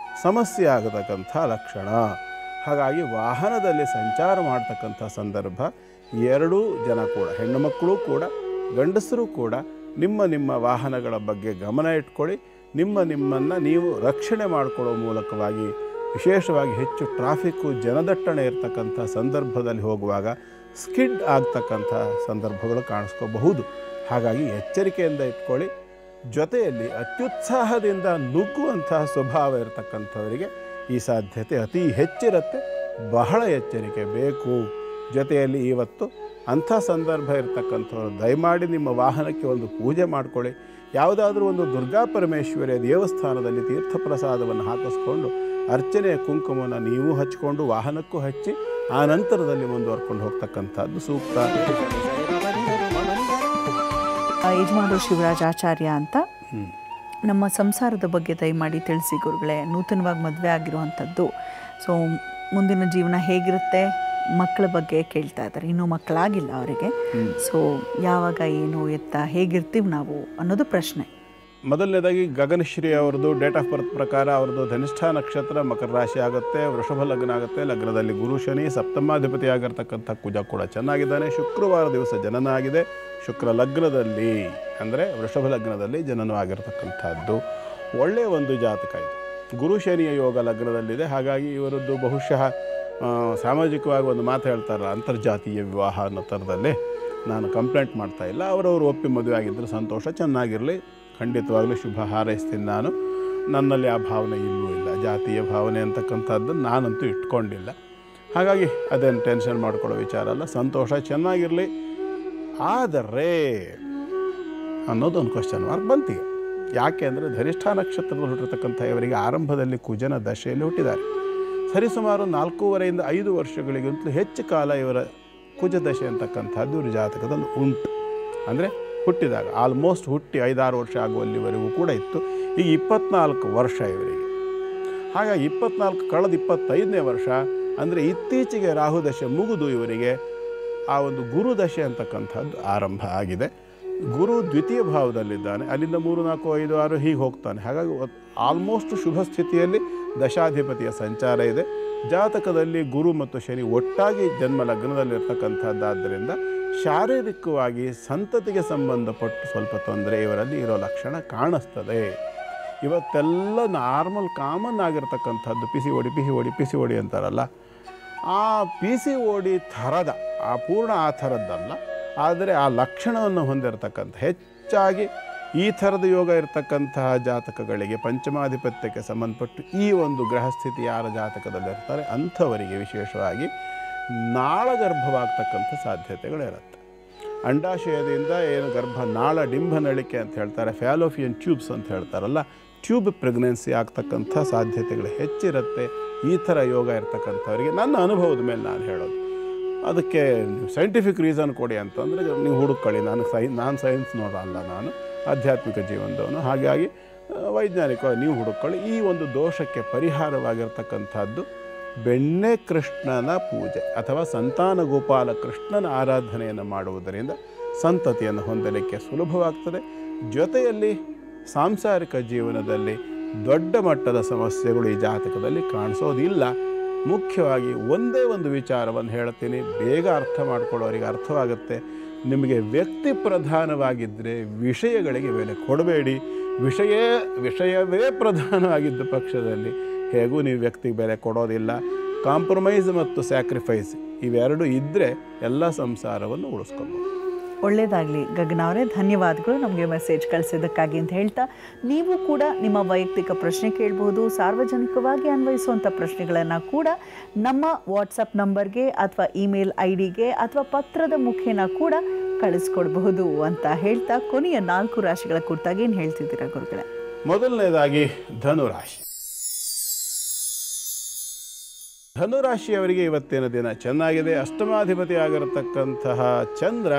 Speaker 2: ಸಮಸ್ಯೆ ಆಗತಕ್ಕಂಥ ಲಕ್ಷಣ. ಹಾಗಾಗಿ ವಾಹನದಲ್ಲಿ ಸಂಚಾರ ಮಾಡ್ತಕ್ಕಂಥ ಸಂದರ್ಭ ಎರಡೂ ಜನ ಕೂಡ, ಹೆಣ್ಣು ಮಕ್ಕಳು ಕೂಡ ಗಂಡಸರು ಕೂಡ ನಿಮ್ಮ ನಿಮ್ಮ ವಾಹನಗಳ ಬಗ್ಗೆ ಗಮನ ಇಟ್ಕೊಳ್ಳಿ. ನಿಮ್ಮನ್ನು ನೀವು ರಕ್ಷಣೆ ಮಾಡಿಕೊಳ್ಳೋ ಮೂಲಕವಾಗಿ ವಿಶೇಷವಾಗಿ ಹೆಚ್ಚು ಟ್ರಾಫಿಕ್ಕು ಜನದಟ್ಟಣೆ ಇರತಕ್ಕಂಥ ಸಂದರ್ಭದಲ್ಲಿ ಹೋಗುವಾಗ ಸ್ಕಿಡ್ ಆಗ್ತಕ್ಕಂಥ ಸಂದರ್ಭಗಳು ಕಾಣಿಸ್ಕೋಬಹುದು. ಹಾಗಾಗಿ ಎಚ್ಚರಿಕೆಯಿಂದ ಇಟ್ಕೊಳ್ಳಿ. ಜೊತೆಯಲ್ಲಿ ಅತ್ಯುತ್ಸಾಹದಿಂದ ನುಗ್ಗುವಂತಹ ಸ್ವಭಾವ ಇರತಕ್ಕಂಥವರಿಗೆ ಈ ಸಾಧ್ಯತೆ ಅತಿ ಹೆಚ್ಚಿರುತ್ತೆ. ಬಹಳ ಎಚ್ಚರಿಕೆ ಬೇಕು. ಜೊತೆಯಲ್ಲಿ ಇವತ್ತು ಅಂಥ ಸಂದರ್ಭ ಇರತಕ್ಕಂಥವ್ರು ದಯಮಾಡಿ ನಿಮ್ಮ ವಾಹನಕ್ಕೆ ಒಂದು ಪೂಜೆ ಮಾಡಿಕೊಳ್ಳಿ. ಯಾವುದಾದ್ರೂ ಒಂದು ದುರ್ಗಾ ಪರಮೇಶ್ವರಿಯ ದೇವಸ್ಥಾನದಲ್ಲಿ ತೀರ್ಥ ಪ್ರಸಾದವನ್ನು ಹಾಕಿಸ್ಕೊಂಡು ಅರ್ಚನೆಯ ಕುಂಕುಮವನ್ನು ನೀವು ಹಚ್ಚಿಕೊಂಡು ವಾಹನಕ್ಕೂ ಹಚ್ಚಿ ಆ ನಂತರದಲ್ಲಿ ಮುಂದುವರ್ಕೊಂಡು ಹೋಗ್ತಕ್ಕಂಥದ್ದು ಸೂಕ್ತ.
Speaker 1: ಯಜಮಾನರು ಶಿವರಾಜ್ ಆಚಾರ್ಯ ಅಂತ, ನಮ್ಮ ಸಂಸಾರದ ಬಗ್ಗೆ ದಯಮಾಡಿ ತಿಳಿಸಿ ಗುರುಗಳೇ. ನೂತನವಾಗಿ ಮದುವೆ ಆಗಿರುವಂಥದ್ದು, ಸೊ ಮುಂದಿನ ಜೀವನ ಹೇಗಿರುತ್ತೆ, ಮಕ್ಕಳ ಬಗ್ಗೆ ಕೇಳ್ತಾ ಇದ್ದಾರೆ. ಇನ್ನೂ ಮಕ್ಕಳಾಗಿಲ್ಲ ಅವರಿಗೆ. ಸೊ ಯಾವಾಗ ಏನು ಎತ್ತ ಹೇಗಿರ್ತೀವಿ ನಾವು ಅನ್ನೋದು ಪ್ರಶ್ನೆ.
Speaker 2: ಮೊದಲನೇದಾಗಿ ಗಗನಶ್ರೀ ಅವ್ರದ್ದು ಡೇಟ್ ಆಫ್ ಬರ್ತ್ ಪ್ರಕಾರ ಅವ್ರದ್ದು ಧನಿಷ್ಠ ನಕ್ಷತ್ರ ಮಕರ ರಾಶಿ ಆಗುತ್ತೆ, ವೃಷಭ ಲಗ್ನ ಆಗುತ್ತೆ. ಲಗ್ನದಲ್ಲಿ ಗುರು ಶನಿ, ಸಪ್ತಮಾಧಿಪತಿ ಆಗಿರ್ತಕ್ಕಂಥ ಕುಜ ಕೂಡ ಚೆನ್ನಾಗಿದ್ದಾನೆ. ಶುಕ್ರವಾರ ದಿವಸ ಜನನ ಆಗಿದೆ. ಶುಕ್ರ ಲಗ್ನದಲ್ಲಿ ಅಂದರೆ ವೃಷಭ ಲಗ್ನದಲ್ಲಿ ಜನನವಾಗಿರ್ತಕ್ಕಂಥದ್ದು ಒಳ್ಳೆಯ ಒಂದು ಜಾತಕ ಇದು. ಗುರು ಶನಿಯ ಯೋಗ ಲಗ್ನದಲ್ಲಿದೆ. ಹಾಗಾಗಿ ಇವರದ್ದು ಬಹುಶಃ ಸಾಮಾಜಿಕವಾಗಿ ಒಂದು ಮಾತು ಹೇಳ್ತಾರಲ್ಲ, ಅಂತರ್ಜಾತೀಯ ವಿವಾಹ ಅನ್ನೋ ಥರದಲ್ಲಿ ನಾನು ಕಂಪ್ಲೇಂಟ್ ಮಾಡ್ತಾ ಇಲ್ಲ. ಅವರವರು ಒಪ್ಪಿ ಮದುವೆ ಆಗಿದ್ದರೆ ಸಂತೋಷ, ಚೆನ್ನಾಗಿರಲಿ, ಖಂಡಿತವಾಗಲೂ ಶುಭ ಹಾರೈಸ್ತೀನಿ. ನನ್ನಲ್ಲಿ ಆ ಭಾವನೆ ಇಲ್ಲೂ ಇಲ್ಲ, ಜಾತೀಯ ಭಾವನೆ ಅಂತಕ್ಕಂಥದ್ದನ್ನು ನಾನಂತೂ ಇಟ್ಕೊಂಡಿಲ್ಲ. ಹಾಗಾಗಿ ಅದೇನು ಟೆನ್ಷನ್ ಮಾಡ್ಕೊಳ್ಳೋ ವಿಚಾರ ಅಲ್ಲ, ಸಂತೋಷ, ಚೆನ್ನಾಗಿರಲಿ. ಆದರೆ ಅನ್ನೋದೊಂದು ಕ್ವಶನ್ ಮಾರ್ಕ್ ಬಂತೀಗ. ಯಾಕೆ ಅಂದರೆ ಧನಿಷ್ಠ ನಕ್ಷತ್ರದಲ್ಲಿ ಹುಟ್ಟಿರ್ತಕ್ಕಂಥ ಇವರಿಗೆ ಆರಂಭದಲ್ಲಿ ಕುಜನ ದಶೆಯಲ್ಲಿ ಹುಟ್ಟಿದ್ದಾರೆ. ಸರಿಸುಮಾರು 4.5 5 ವರ್ಷಗಳಿಗಿಂತಲೂ ಹೆಚ್ಚು ಕಾಲ ಇವರ ಕುಜ ದಶೆ ಅಂತಕ್ಕಂಥದ್ದು ಇವ್ರ ಜಾತಕದಲ್ಲಿ ಉಂಟು. ಅಂದರೆ ಹುಟ್ಟಿದಾಗ ಆಲ್ಮೋಸ್ಟ್ ಹುಟ್ಟಿ 5-6 ವರ್ಷ ಆಗುವಲ್ಲಿವರೆಗೂ ಕೂಡ ಇತ್ತು. ಈಗ 24 ವರ್ಷ ಇವರಿಗೆ. ಹಾಗಾಗಿ 24 ಕಳೆದ 25ನೇ ವರ್ಷ ಅಂದರೆ ಇತ್ತೀಚೆಗೆ ರಾಹುದಶೆ ಮುಗಿದು ಇವರಿಗೆ ಆ ಒಂದು ಗುರುದಶೆ ಅಂತಕ್ಕಂಥದ್ದು ಆರಂಭ ಆಗಿದೆ. ಗುರು ದ್ವಿತೀಯ ಭಾವದಲ್ಲಿದ್ದಾನೆ, ಅಲ್ಲಿಂದ 3, 4, 5, 6 ಹೀಗೆ ಹೋಗ್ತಾನೆ. ಹಾಗಾಗಿ ಆಲ್ಮೋಸ್ಟ್ ಶುಭ ಸ್ಥಿತಿಯಲ್ಲಿ ದಶಾಧಿಪತಿಯ ಸಂಚಾರ ಇದೆ. ಜಾತಕದಲ್ಲಿ ಗುರು ಮತ್ತು ಶನಿ ಒಟ್ಟಾಗಿ ಜನ್ಮ ಲಗ್ನದಲ್ಲಿರ್ತಕ್ಕಂಥದ್ದಾದ್ದರಿಂದ ಶಾರೀರಿಕವಾಗಿ ಸಂತತಿಗೆ ಸಂಬಂಧಪಟ್ಟು ಸ್ವಲ್ಪ ತೊಂದರೆ ಇವರಲ್ಲಿ ಇರೋ ಲಕ್ಷಣ ಕಾಣಿಸ್ತದೆ. ಇವತ್ತೆಲ್ಲ ನಾರ್ಮಲ್ ಕಾಮನ್ ಆಗಿರ್ತಕ್ಕಂಥದ್ದು ಪಿ ಸಿ ಓಡಿ ಅಂತಾರಲ್ಲ, ಆ ಪಿ ಸಿ ಓಡಿ ಥರದ ಪೂರ್ಣ ಆ ಥರದ್ದಲ್ಲ, ಆದರೆ ಆ ಲಕ್ಷಣವನ್ನು ಹೊಂದಿರತಕ್ಕಂಥ ಹೆಚ್ಚಾಗಿ ಈ ಥರದ ಯೋಗ ಇರತಕ್ಕಂತಹ ಜಾತಕಗಳಿಗೆ ಪಂಚಮಾಧಿಪತ್ಯಕ್ಕೆ ಸಂಬಂಧಪಟ್ಟು ಈ ಒಂದು ಗ್ರಹಸ್ಥಿತಿ ಯಾರ ಜಾತಕದಲ್ಲಿರ್ತಾರೆ ಅಂಥವರಿಗೆ ವಿಶೇಷವಾಗಿ ನಾಳಗರ್ಭವಾಗ್ತಕ್ಕಂಥ ಸಾಧ್ಯತೆಗಳಿರುತ್ತೆ. ಅಂಡಾಶಯದಿಂದ ಏನು ಗರ್ಭ ನಾಳ ಡಿಂಬ ನಳಿಕೆ ಅಂತ ಹೇಳ್ತಾರೆ, ಫ್ಯಾಲೋಫಿಯನ್ ಟ್ಯೂಬ್ಸ್ ಅಂತ ಹೇಳ್ತಾರಲ್ಲ, ಟ್ಯೂಬ್ ಪ್ರೆಗ್ನೆನ್ಸಿ ಆಗ್ತಕ್ಕಂಥ ಸಾಧ್ಯತೆಗಳು ಹೆಚ್ಚಿರುತ್ತೆ ಈ ಥರ ಯೋಗ ಇರ್ತಕ್ಕಂಥವರಿಗೆ. ನನ್ನ ಅನುಭವದ ಮೇಲೆ ನಾನು ಹೇಳೋದು, ಅದಕ್ಕೆ ಸೈಂಟಿಫಿಕ್ ರೀಸನ್ ಕೊಡಿ ಅಂತಂದರೆ ನೀವು ಹುಡುಕೊಳ್ಳಿ. ನಾನು ಸೈನ್ಸ್ನವರಲ್ಲ, ನಾನು ಆಧ್ಯಾತ್ಮಿಕ ಜೀವನದವನು. ಹಾಗಾಗಿ ವೈಜ್ಞಾನಿಕವಾಗಿ ನೀವು ಹುಡುಕೊಳ್ಳಿ. ಈ ಒಂದು ದೋಷಕ್ಕೆ ಪರಿಹಾರವಾಗಿರ್ತಕ್ಕಂಥದ್ದು ಬೆಣ್ಣೆ ಕೃಷ್ಣನ ಪೂಜೆ ಅಥವಾ ಸಂತಾನ ಗೋಪಾಲ ಕೃಷ್ಣನ ಆರಾಧನೆಯನ್ನು ಮಾಡುವುದರಿಂದ ಸಂತತಿಯನ್ನು ಹೊಂದಲಿಕ್ಕೆ ಸುಲಭವಾಗ್ತದೆ. ಜೊತೆಯಲ್ಲಿ ಸಾಂಸಾರಿಕ ಜೀವನದಲ್ಲಿ ದೊಡ್ಡ ಮಟ್ಟದ ಸಮಸ್ಯೆಗಳು ಈ ಜಾತಕದಲ್ಲಿ ಕಾಣಿಸೋದಿಲ್ಲ. ಮುಖ್ಯವಾಗಿ ಒಂದೇ ಒಂದು ವಿಚಾರವನ್ನು ಹೇಳ್ತೀನಿ, ಬೇಗ ಅರ್ಥ ಮಾಡ್ಕೊಳ್ಳೋರಿಗೆ ಅರ್ಥವಾಗುತ್ತೆ. ನಿಮಗೆ ವ್ಯಕ್ತಿ ಪ್ರಧಾನವಾಗಿದ್ದರೆ ವಿಷಯಗಳಿಗೆ ಬೆಲೆ ಕೊಡಬೇಡಿ. ವಿಷಯವೇ ಪ್ರಧಾನವಾಗಿದ್ದ ಪಕ್ಷದಲ್ಲಿ ಹೇಗೂ ನೀವು ವ್ಯಕ್ತಿಗೆ ಬೆಲೆ ಕೊಡೋದಿಲ್ಲ. ಕಾಂಪ್ರಮೈಸ್ ಮತ್ತು ಸ್ಯಾಕ್ರಿಫೈಸ್ ಇವೆರಡು ಇದ್ದರೆ ಎಲ್ಲ ಸಂಸಾರವನ್ನು ಉಳಿಸ್ಕೊಬೋದು.
Speaker 1: ಒಳ್ಳೆಯದಾಗಲಿ ಗಗನ ಅವರೇ, ಧನ್ಯವಾದಗಳು ನಮಗೆ ಮೆಸೇಜ್ ಕಳಿಸಿದ್ದಕ್ಕಾಗಿ ಅಂತ ಹೇಳ್ತಾ, ನೀವು ಕೂಡ ನಿಮ್ಮ ವೈಯಕ್ತಿಕ ಪ್ರಶ್ನೆ ಕೇಳಬಹುದು. ಸಾರ್ವಜನಿಕವಾಗಿ ಅನ್ವಯಿಸುವಂಥ ಪ್ರಶ್ನೆಗಳನ್ನು ಕೂಡ ನಮ್ಮ ವಾಟ್ಸಪ್ ನಂಬರ್ಗೆ ಅಥವಾ ಇಮೇಲ್ ID-ಗೆ ಅಥವಾ ಪತ್ರದ ಮುಖೇನ ಕೂಡ ಕಳಿಸ್ಕೊಡ್ಬಹುದು ಅಂತ ಹೇಳ್ತಾ, ಕೊನೆಯ 4 ರಾಶಿಗಳ ಕುರಿತಾಗಿ ಏನು ಹೇಳ್ತಿದ್ದೀರಾ ಗುರುಗಳೇ?
Speaker 2: ಮೊದಲನೇದಾಗಿ ಧನುರಾಶಿ. ಧನುರಾಶಿಯವರಿಗೆ ಇವತ್ತಿನ ದಿನ ಚೆನ್ನಾಗಿದೆ. ಅಷ್ಟಮಾಧಿಪತಿ ಆಗಿರತಕ್ಕಂತಹ ಚಂದ್ರ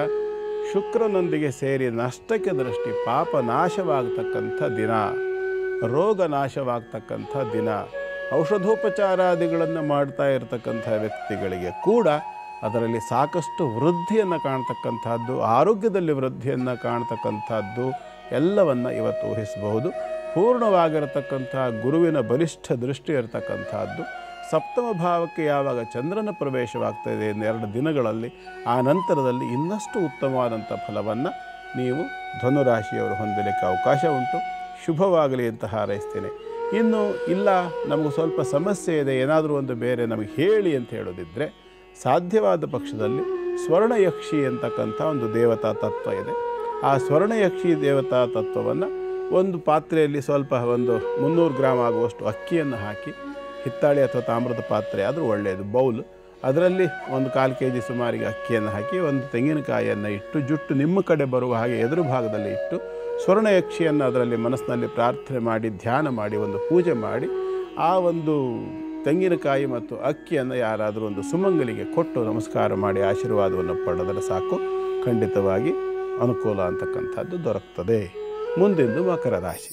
Speaker 2: ಶುಕ್ರನೊಂದಿಗೆ ಸೇರಿ ನಷ್ಟಕ್ಕೆ ದೃಷ್ಟಿ, ಪಾಪ ನಾಶವಾಗತಕ್ಕಂಥ ದಿನ, ರೋಗ ನಾಶವಾಗತಕ್ಕಂಥ ದಿನ. ಔಷಧೋಪಚಾರಾದಿಗಳನ್ನು ಮಾಡ್ತಾ ಇರತಕ್ಕಂಥ ವ್ಯಕ್ತಿಗಳಿಗೆ ಕೂಡ ಅದರಲ್ಲಿ ಸಾಕಷ್ಟು ವೃದ್ಧಿಯನ್ನು ಕಾಣ್ತಕ್ಕಂಥದ್ದು, ಆರೋಗ್ಯದಲ್ಲಿ ವೃದ್ಧಿಯನ್ನು ಕಾಣ್ತಕ್ಕಂಥದ್ದು ಎಲ್ಲವನ್ನು ಇವತ್ತು ಊಹಿಸಬಹುದು. ಪೂರ್ಣವಾಗಿರತಕ್ಕಂಥ ಗುರುವಿನ ಬಲಿಷ್ಠ ದೃಷ್ಟಿ ಇರತಕ್ಕಂಥದ್ದು. ಸಪ್ತಮ ಭಾವಕ್ಕೆ ಯಾವಾಗ ಚಂದ್ರನ ಪ್ರವೇಶವಾಗ್ತಾಯಿದೆ 2 ದಿನಗಳಲ್ಲಿ, ಆ ನಂತರದಲ್ಲಿ ಇನ್ನಷ್ಟು ಉತ್ತಮವಾದಂಥ ಫಲವನ್ನು ನೀವು ಧನುರಾಶಿಯವರು ಹೊಂದಲಿಕ್ಕೆ ಅವಕಾಶ ಉಂಟು. ಶುಭವಾಗಲಿ ಅಂತ ಹಾರೈಸ್ತೇನೆ. ಇನ್ನು ಇಲ್ಲ ನಮಗೆ ಸ್ವಲ್ಪ ಸಮಸ್ಯೆ ಇದೆ, ಏನಾದರೂ ಒಂದು ಬೇರೆ ನಮಗೆ ಹೇಳಿ ಅಂತ ಹೇಳೋದಿದ್ದರೆ, ಸಾಧ್ಯವಾದ ಪಕ್ಷದಲ್ಲಿ ಸ್ವರ್ಣಯಕ್ಷಿ ಅಂತಕ್ಕಂಥ ಒಂದು ದೇವತಾ ತತ್ವ ಇದೆ. ಆ ಸ್ವರ್ಣಯಕ್ಷಿ ದೇವತಾ ತತ್ವವನ್ನು ಒಂದು ಪಾತ್ರೆಯಲ್ಲಿ ಸ್ವಲ್ಪ ಒಂದು 300 ಗ್ರಾಮ್ ಆಗುವಷ್ಟು ಅಕ್ಕಿಯನ್ನು ಹಾಕಿ, ಹಿತ್ತಾಳೆ ಅಥವಾ ತಾಮ್ರದ ಪಾತ್ರೆ ಆದರೂ ಒಳ್ಳೆಯದು, ಬೌಲ್, ಅದರಲ್ಲಿ ಒಂದು 1/4 kg ಸುಮಾರಿಗೆ ಅಕ್ಕಿಯನ್ನು ಹಾಕಿ, ಒಂದು ತೆಂಗಿನಕಾಯಿಯನ್ನು ಇಟ್ಟು, ಜುಟ್ಟು ನಿಮ್ಮ ಕಡೆ ಬರುವ ಹಾಗೆ ಎದುರು ಭಾಗದಲ್ಲಿ ಇಟ್ಟು, ಸ್ವರ್ಣಯಕ್ಷಿಯನ್ನು ಅದರಲ್ಲಿ ಮನಸ್ಸಿನಲ್ಲಿ ಪ್ರಾರ್ಥನೆ ಮಾಡಿ, ಧ್ಯಾನ ಮಾಡಿ, ಒಂದು ಪೂಜೆ ಮಾಡಿ, ಆ ಒಂದು ತೆಂಗಿನಕಾಯಿ ಮತ್ತು ಅಕ್ಕಿಯನ್ನು ಯಾರಾದರೂ ಒಂದು ಸುಮಂಗಲಿಗೆ ಕೊಟ್ಟು ನಮಸ್ಕಾರ ಮಾಡಿ ಆಶೀರ್ವಾದವನ್ನು ಪಡೆದರೆ ಸಾಕು, ಖಂಡಿತವಾಗಿ ಅನುಕೂಲ ಅಂತಕ್ಕಂಥದ್ದು ದೊರಕ್ತದೆ. ಮುಂದಿಂದು ಮಕರ ರಾಶಿ.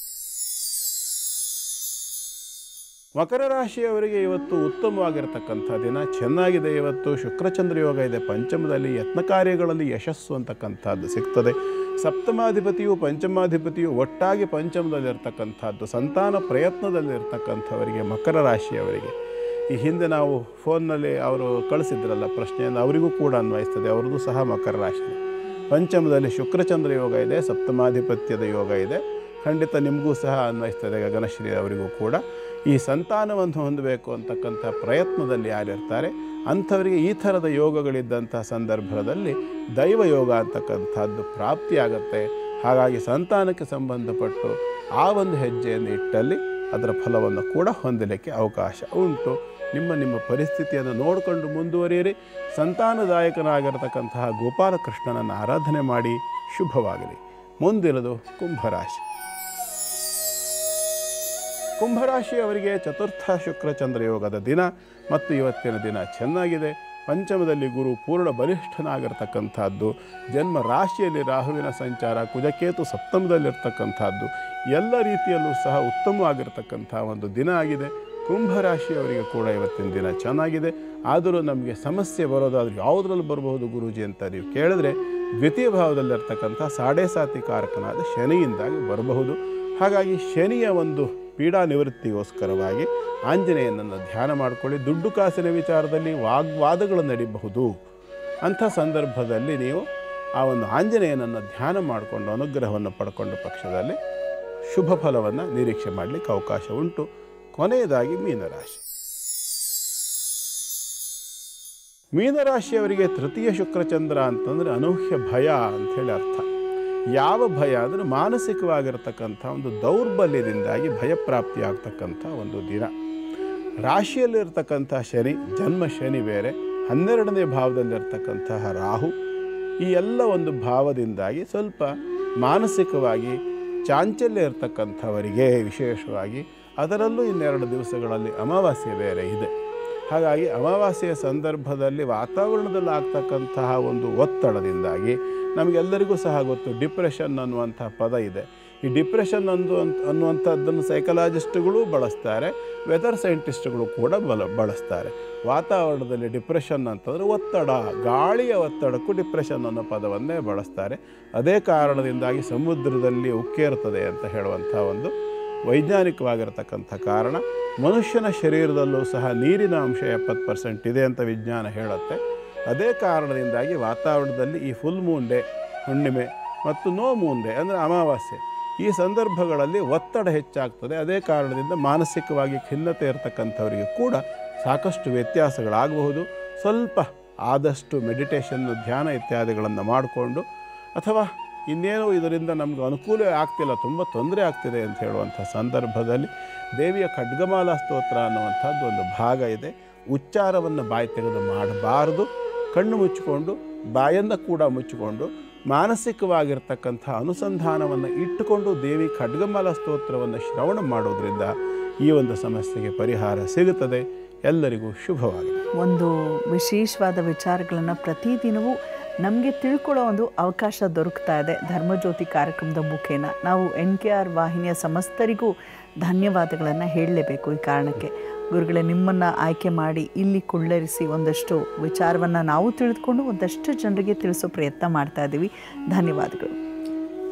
Speaker 2: ಮಕರ ರಾಶಿಯವರಿಗೆ ಇವತ್ತು ಉತ್ತಮವಾಗಿರ್ತಕ್ಕಂಥ ದಿನ, ಚೆನ್ನಾಗಿದೆ. ಇವತ್ತು ಶುಕ್ರಚಂದ್ರ ಯೋಗ ಇದೆ. ಪಂಚಮದಲ್ಲಿ ಯತ್ನ ಕಾರ್ಯಗಳಲ್ಲಿ ಯಶಸ್ಸು ಅಂತಕ್ಕಂಥದ್ದು ಸಿಗ್ತದೆ. ಸಪ್ತಮಾಧಿಪತಿಯು ಪಂಚಮಾಧಿಪತಿಯು ಒಟ್ಟಾಗಿ ಪಂಚಮದಲ್ಲಿರ್ತಕ್ಕಂಥದ್ದು. ಸಂತಾನ ಪ್ರಯತ್ನದಲ್ಲಿರ್ತಕ್ಕಂಥವರಿಗೆ, ಮಕರ ರಾಶಿಯವರಿಗೆ ಈ ಹಿಂದೆ ನಾವು ಫೋನ್ನಲ್ಲಿ ಅವರು ಕಳಿಸಿದ್ರಲ್ಲ ಪ್ರಶ್ನೆಯನ್ನು, ಅವರಿಗೂ ಕೂಡ ಅನ್ವಯಿಸ್ತದೆ. ಅವ್ರದ್ದು ಸಹ ಮಕರ ರಾಶಿ. ಪಂಚಮದಲ್ಲಿ ಶುಕ್ರಚಂದ್ರ ಯೋಗ ಇದೆ, ಸಪ್ತಮಾಧಿಪತ್ಯದ ಯೋಗ ಇದೆ. ಖಂಡಿತ ನಿಮಗೂ ಸಹ ಅನ್ವಯಿಸ್ತದೆ. ಗಗನಶ್ರೀ ಅವರಿಗೂ ಕೂಡ ಈ ಸಂತಾನವನ್ನು ಹೊಂದಬೇಕು ಅಂತಕ್ಕಂಥ ಪ್ರಯತ್ನದಲ್ಲಿ ಯಾರಿರ್ತಾರೆ ಅಂಥವರಿಗೆ ಈ ಥರದ ಯೋಗಗಳಿದ್ದಂಥ ಸಂದರ್ಭದಲ್ಲಿ ದೈವ ಯೋಗ ಅಂತಕ್ಕಂಥದ್ದು ಪ್ರಾಪ್ತಿಯಾಗತ್ತೆ. ಹಾಗಾಗಿ ಸಂತಾನಕ್ಕೆ ಸಂಬಂಧಪಟ್ಟು ಆ ಒಂದು ಹೆಜ್ಜೆಯನ್ನು ಇಟ್ಟಲ್ಲಿ ಅದರ ಫಲವನ್ನು ಕೂಡ ಹೊಂದಲಿಕ್ಕೆ ಅವಕಾಶ ಉಂಟು. ನಿಮ್ಮ ಪರಿಸ್ಥಿತಿಯನ್ನು ನೋಡಿಕೊಂಡು ಮುಂದುವರಿಯಿರಿ. ಸಂತಾನದಾಯಕನಾಗಿರತಕ್ಕಂತಹ ಗೋಪಾಲಕೃಷ್ಣನನ್ನು ಆರಾಧನೆ ಮಾಡಿ. ಶುಭವಾಗಲಿ. ಮುಂದಿನದು ಕುಂಭರಾಶಿ. ಕುಂಭರಾಶಿಯವರಿಗೆ ಚತುರ್ಥ ಶುಕ್ರಚಂದ್ರ ಯೋಗದ ದಿನ ಮತ್ತು ಇವತ್ತಿನ ದಿನ ಚೆನ್ನಾಗಿದೆ. ಪಂಚಮದಲ್ಲಿ ಗುರು ಪೂರ್ಣ ಬಲಿಷ್ಠನಾಗಿರ್ತಕ್ಕಂಥದ್ದು, ಜನ್ಮ ರಾಶಿಯಲ್ಲಿ ರಾಹುವಿನ ಸಂಚಾರ, ಕುಜಕೇತು ಸಪ್ತಮದಲ್ಲಿರ್ತಕ್ಕಂಥದ್ದು, ಎಲ್ಲ ರೀತಿಯಲ್ಲೂ ಸಹ ಉತ್ತಮವಾಗಿರ್ತಕ್ಕಂಥ ಒಂದು ದಿನ ಆಗಿದೆ. ಕುಂಭರಾಶಿಯವರಿಗೆ ಕೂಡ ಇವತ್ತಿನ ದಿನ ಚೆನ್ನಾಗಿದೆ. ಆದರೂ ನಮಗೆ ಸಮಸ್ಯೆ ಬರೋದಾದ್ರೆ ಯಾವುದ್ರಲ್ಲಿ ಬರಬಹುದು ಗುರೂಜಿ ಅಂತ ನೀವು ಕೇಳಿದ್ರೆ, ದ್ವಿತೀಯ ಭಾವದಲ್ಲಿರ್ತಕ್ಕಂಥ ಸಾಡೆ ಕಾರಕನಾದ ಶನಿಯಿಂದಾಗಿ ಬರಬಹುದು. ಹಾಗಾಗಿ ಶನಿಯ ಒಂದು ಪೀಡಾ ನಿವೃತ್ತಿಗೋಸ್ಕರವಾಗಿ ಆಂಜನೇಯನನ್ನು ಧ್ಯಾನ ಮಾಡಿಕೊಳ್ಳಿ. ದುಡ್ಡು ಕಾಸಿನ ವಿಚಾರದಲ್ಲಿ ವಾಗ್ವಾದಗಳು ನಡೀಬಹುದು. ಅಂಥ ಸಂದರ್ಭದಲ್ಲಿ ನೀವು ಆ ಒಂದು ಆಂಜನೇಯನನ್ನು ಧ್ಯಾನ ಮಾಡಿಕೊಂಡು ಅನುಗ್ರಹವನ್ನು ಪಡ್ಕೊಂಡ ಪಕ್ಷದಲ್ಲಿ ಶುಭ ಫಲವನ್ನು ನಿರೀಕ್ಷೆ ಮಾಡಲಿಕ್ಕೆ ಅವಕಾಶ ಉಂಟು. ಕೊನೆಯದಾಗಿ ಮೀನರಾಶಿ. ಮೀನರಾಶಿಯವರಿಗೆ ತೃತೀಯ ಶುಕ್ರಚಂದ್ರ ಅಂತಂದರೆ ಅನೂಹ್ಯ ಭಯ ಅಂಥೇಳಿ ಅರ್ಥ. ಯಾವ ಭಯ ಅಂದರೆ ಮಾನಸಿಕವಾಗಿರ್ತಕ್ಕಂಥ ಒಂದು ದೌರ್ಬಲ್ಯದಿಂದಾಗಿ ಭಯಪ್ರಾಪ್ತಿಯಾಗ್ತಕ್ಕಂಥ ಒಂದು ದಿನ. ರಾಶಿಯಲ್ಲಿರ್ತಕ್ಕಂಥ ಶನಿ, ಜನ್ಮ ಶನಿ ಬೇರೆ, 12ನೇ ಭಾವದಲ್ಲಿರ್ತಕ್ಕಂತಹ ರಾಹು, ಈ ಎಲ್ಲ ಒಂದು ಭಾವದಿಂದಾಗಿ ಸ್ವಲ್ಪ ಮಾನಸಿಕವಾಗಿ ಚಾಂಚಲ್ಯ ಇರ್ತಕ್ಕಂಥವರಿಗೆ ವಿಶೇಷವಾಗಿ, ಅದರಲ್ಲೂ ಇನ್ನೆರಡು ದಿವಸಗಳಲ್ಲಿ ಅಮಾವಾಸ್ಯೆ ಬೇರೆ ಇದೆ. ಹಾಗಾಗಿ ಅಮಾವಾಸ್ಯೆಯ ಸಂದರ್ಭದಲ್ಲಿ ವಾತಾವರಣದಲ್ಲಿ ಆಗ್ತಕ್ಕಂತಹ ಒಂದು ಒತ್ತಡದಿಂದಾಗಿ ನಮಗೆಲ್ಲರಿಗೂ ಸಹ ಗೊತ್ತು, ಡಿಪ್ರೆಷನ್ ಅನ್ನುವಂಥ ಪದ ಇದೆ. ಈ ಡಿಪ್ರೆಷನ್ ಅನ್ನುವಂಥದ್ದನ್ನು ಸೈಕಲಾಜಿಸ್ಟ್ಗಳು ಬಳಸ್ತಾರೆ, ವೆದರ್ ಸೈಂಟಿಸ್ಟ್ಗಳು ಕೂಡ ಬಳಸ್ತಾರೆ. ವಾತಾವರಣದಲ್ಲಿ ಡಿಪ್ರೆಷನ್ ಅಂತಂದರೆ ಒತ್ತಡ, ಗಾಳಿಯ ಒತ್ತಡಕ್ಕೂ ಡಿಪ್ರೆಷನ್ ಅನ್ನೋ ಪದವನ್ನೇ ಬಳಸ್ತಾರೆ. ಅದೇ ಕಾರಣದಿಂದಾಗಿ ಸಮುದ್ರದಲ್ಲಿ ಉಕ್ಕೇರ್ತದೆ ಅಂತ ಹೇಳುವಂಥ ಒಂದು ವೈಜ್ಞಾನಿಕವಾಗಿರತಕ್ಕಂಥ ಕಾರಣ. ಮನುಷ್ಯನ ಶರೀರದಲ್ಲೂ ಸಹ ನೀರಿನ ಅಂಶ 70% ಇದೆ ಅಂತ ವಿಜ್ಞಾನ ಹೇಳುತ್ತೆ. ಅದೇ ಕಾರಣದಿಂದಾಗಿ ವಾತಾವರಣದಲ್ಲಿ ಈ ಫುಲ್ ಮೂನ್ ಡೇ, ಹುಣ್ಣಿಮೆ ಮತ್ತು ನೋ ಮೂನ್ ಡೇ ಅಂದರೆ ಅಮಾವಾಸ್ಯೆ, ಈ ಸಂದರ್ಭಗಳಲ್ಲಿ ಒತ್ತಡ ಹೆಚ್ಚಾಗ್ತದೆ. ಅದೇ ಕಾರಣದಿಂದ ಮಾನಸಿಕವಾಗಿ ಖಿನ್ನತೆ ಇರತಕ್ಕಂಥವರಿಗೆ ಕೂಡ ಸಾಕಷ್ಟು ವ್ಯತ್ಯಾಸಗಳಾಗಬಹುದು. ಸ್ವಲ್ಪ ಆದಷ್ಟು ಮೆಡಿಟೇಷನ್ನು, ಧ್ಯಾನ ಇತ್ಯಾದಿಗಳನ್ನು ಮಾಡಿಕೊಂಡು, ಅಥವಾ ಇನ್ನೇನು ಇದರಿಂದ ನಮ್ಗೆ ಅನುಕೂಲ ಆಗ್ತಿಲ್ಲ, ತುಂಬ ತೊಂದರೆ ಆಗ್ತಿದೆ ಅಂತ ಹೇಳುವಂಥ ಸಂದರ್ಭದಲ್ಲಿ ದೇವಿಯ ಖಡ್ಗಮಾಲಾ ಸ್ತೋತ್ರ ಅನ್ನುವಂಥದ್ದು ಒಂದು ಭಾಗ ಇದೆ. ಉಚ್ಚಾರವನ್ನು ಬಾಯಿ ತೆಗೆದು ಮಾಡಬಾರ್ದು. ಕಣ್ಣು ಮುಚ್ಚಿಕೊಂಡು, ಬಾಯನ್ನು ಕೂಡ ಮುಚ್ಚಿಕೊಂಡು, ಮಾನಸಿಕವಾಗಿರ್ತಕ್ಕಂಥ ಅನುಸಂಧಾನವನ್ನು ಇಟ್ಟುಕೊಂಡು ದೇವಿ ಖಡ್ಗಮಾಲಾ ಸ್ತೋತ್ರವನ್ನು ಶ್ರವಣ ಮಾಡೋದ್ರಿಂದ ಈ ಒಂದು ಸಮಸ್ಯೆಗೆ ಪರಿಹಾರ ಸಿಗುತ್ತದೆ. ಎಲ್ಲರಿಗೂ ಶುಭವಾಗಿದೆ.
Speaker 1: ಒಂದು ವಿಶೇಷವಾದ ವಿಚಾರಗಳನ್ನು ಪ್ರತಿದಿನವೂ ನಮಗೆ ತಿಳ್ಕೊಳ್ಳೋ ಒಂದು ಅವಕಾಶ ದೊರಕ್ತಾ ಇದೆ ಧರ್ಮಜ್ಯೋತಿ ಕಾರ್ಯಕ್ರಮದ ಮುಖೇನ. ನಾವು NKR ವಾಹಿನಿಯ ಸಮಸ್ತರಿಗೂ ಧನ್ಯವಾದಗಳನ್ನು ಹೇಳಲೇಬೇಕು. ಈ ಕಾರಣಕ್ಕೆ ಗುರುಗಳೇ, ನಿಮ್ಮನ್ನು ಆಯ್ಕೆ ಮಾಡಿ ಇಲ್ಲಿ ಕುಳ್ಳರಿಸಿ ಒಂದಷ್ಟು ವಿಚಾರವನ್ನು ನಾವು ತಿಳಿದುಕೊಂಡು ಒಂದಷ್ಟು ಜನರಿಗೆ ತಿಳಿಸೋ ಪ್ರಯತ್ನ ಮಾಡ್ತಾ ಇದ್ದೀವಿ. ಧನ್ಯವಾದಗಳು.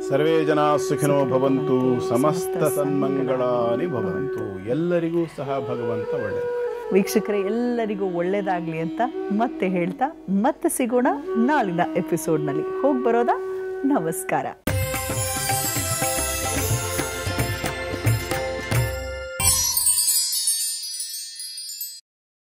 Speaker 2: ಸರ್ವೇ ಜನ ಸುಖಿನೋ ಭವಂತು, ಸಮಸ್ತ ಸನ್ಮಂಗಳಾನಿ ಭವಂತು. ಎಲ್ಲರಿಗೂ ಸಹ ಭಗವಂತ ಒಳ್ಳೆಯದು.
Speaker 1: ವೀಕ್ಷಕರೇ, ಎಲ್ಲರಿಗೂ ಒಳ್ಳೆಯದಾಗಲಿ ಅಂತ ಮತ್ತೆ ಹೇಳ್ತಾ ಮತ್ತೆ ಸಿಗೋಣ ನಾಳಿನ ಎಪಿಸೋಡ್ನಲ್ಲಿ. ಹೋಗಿ ಬರೋದಾ? ನಮಸ್ಕಾರ.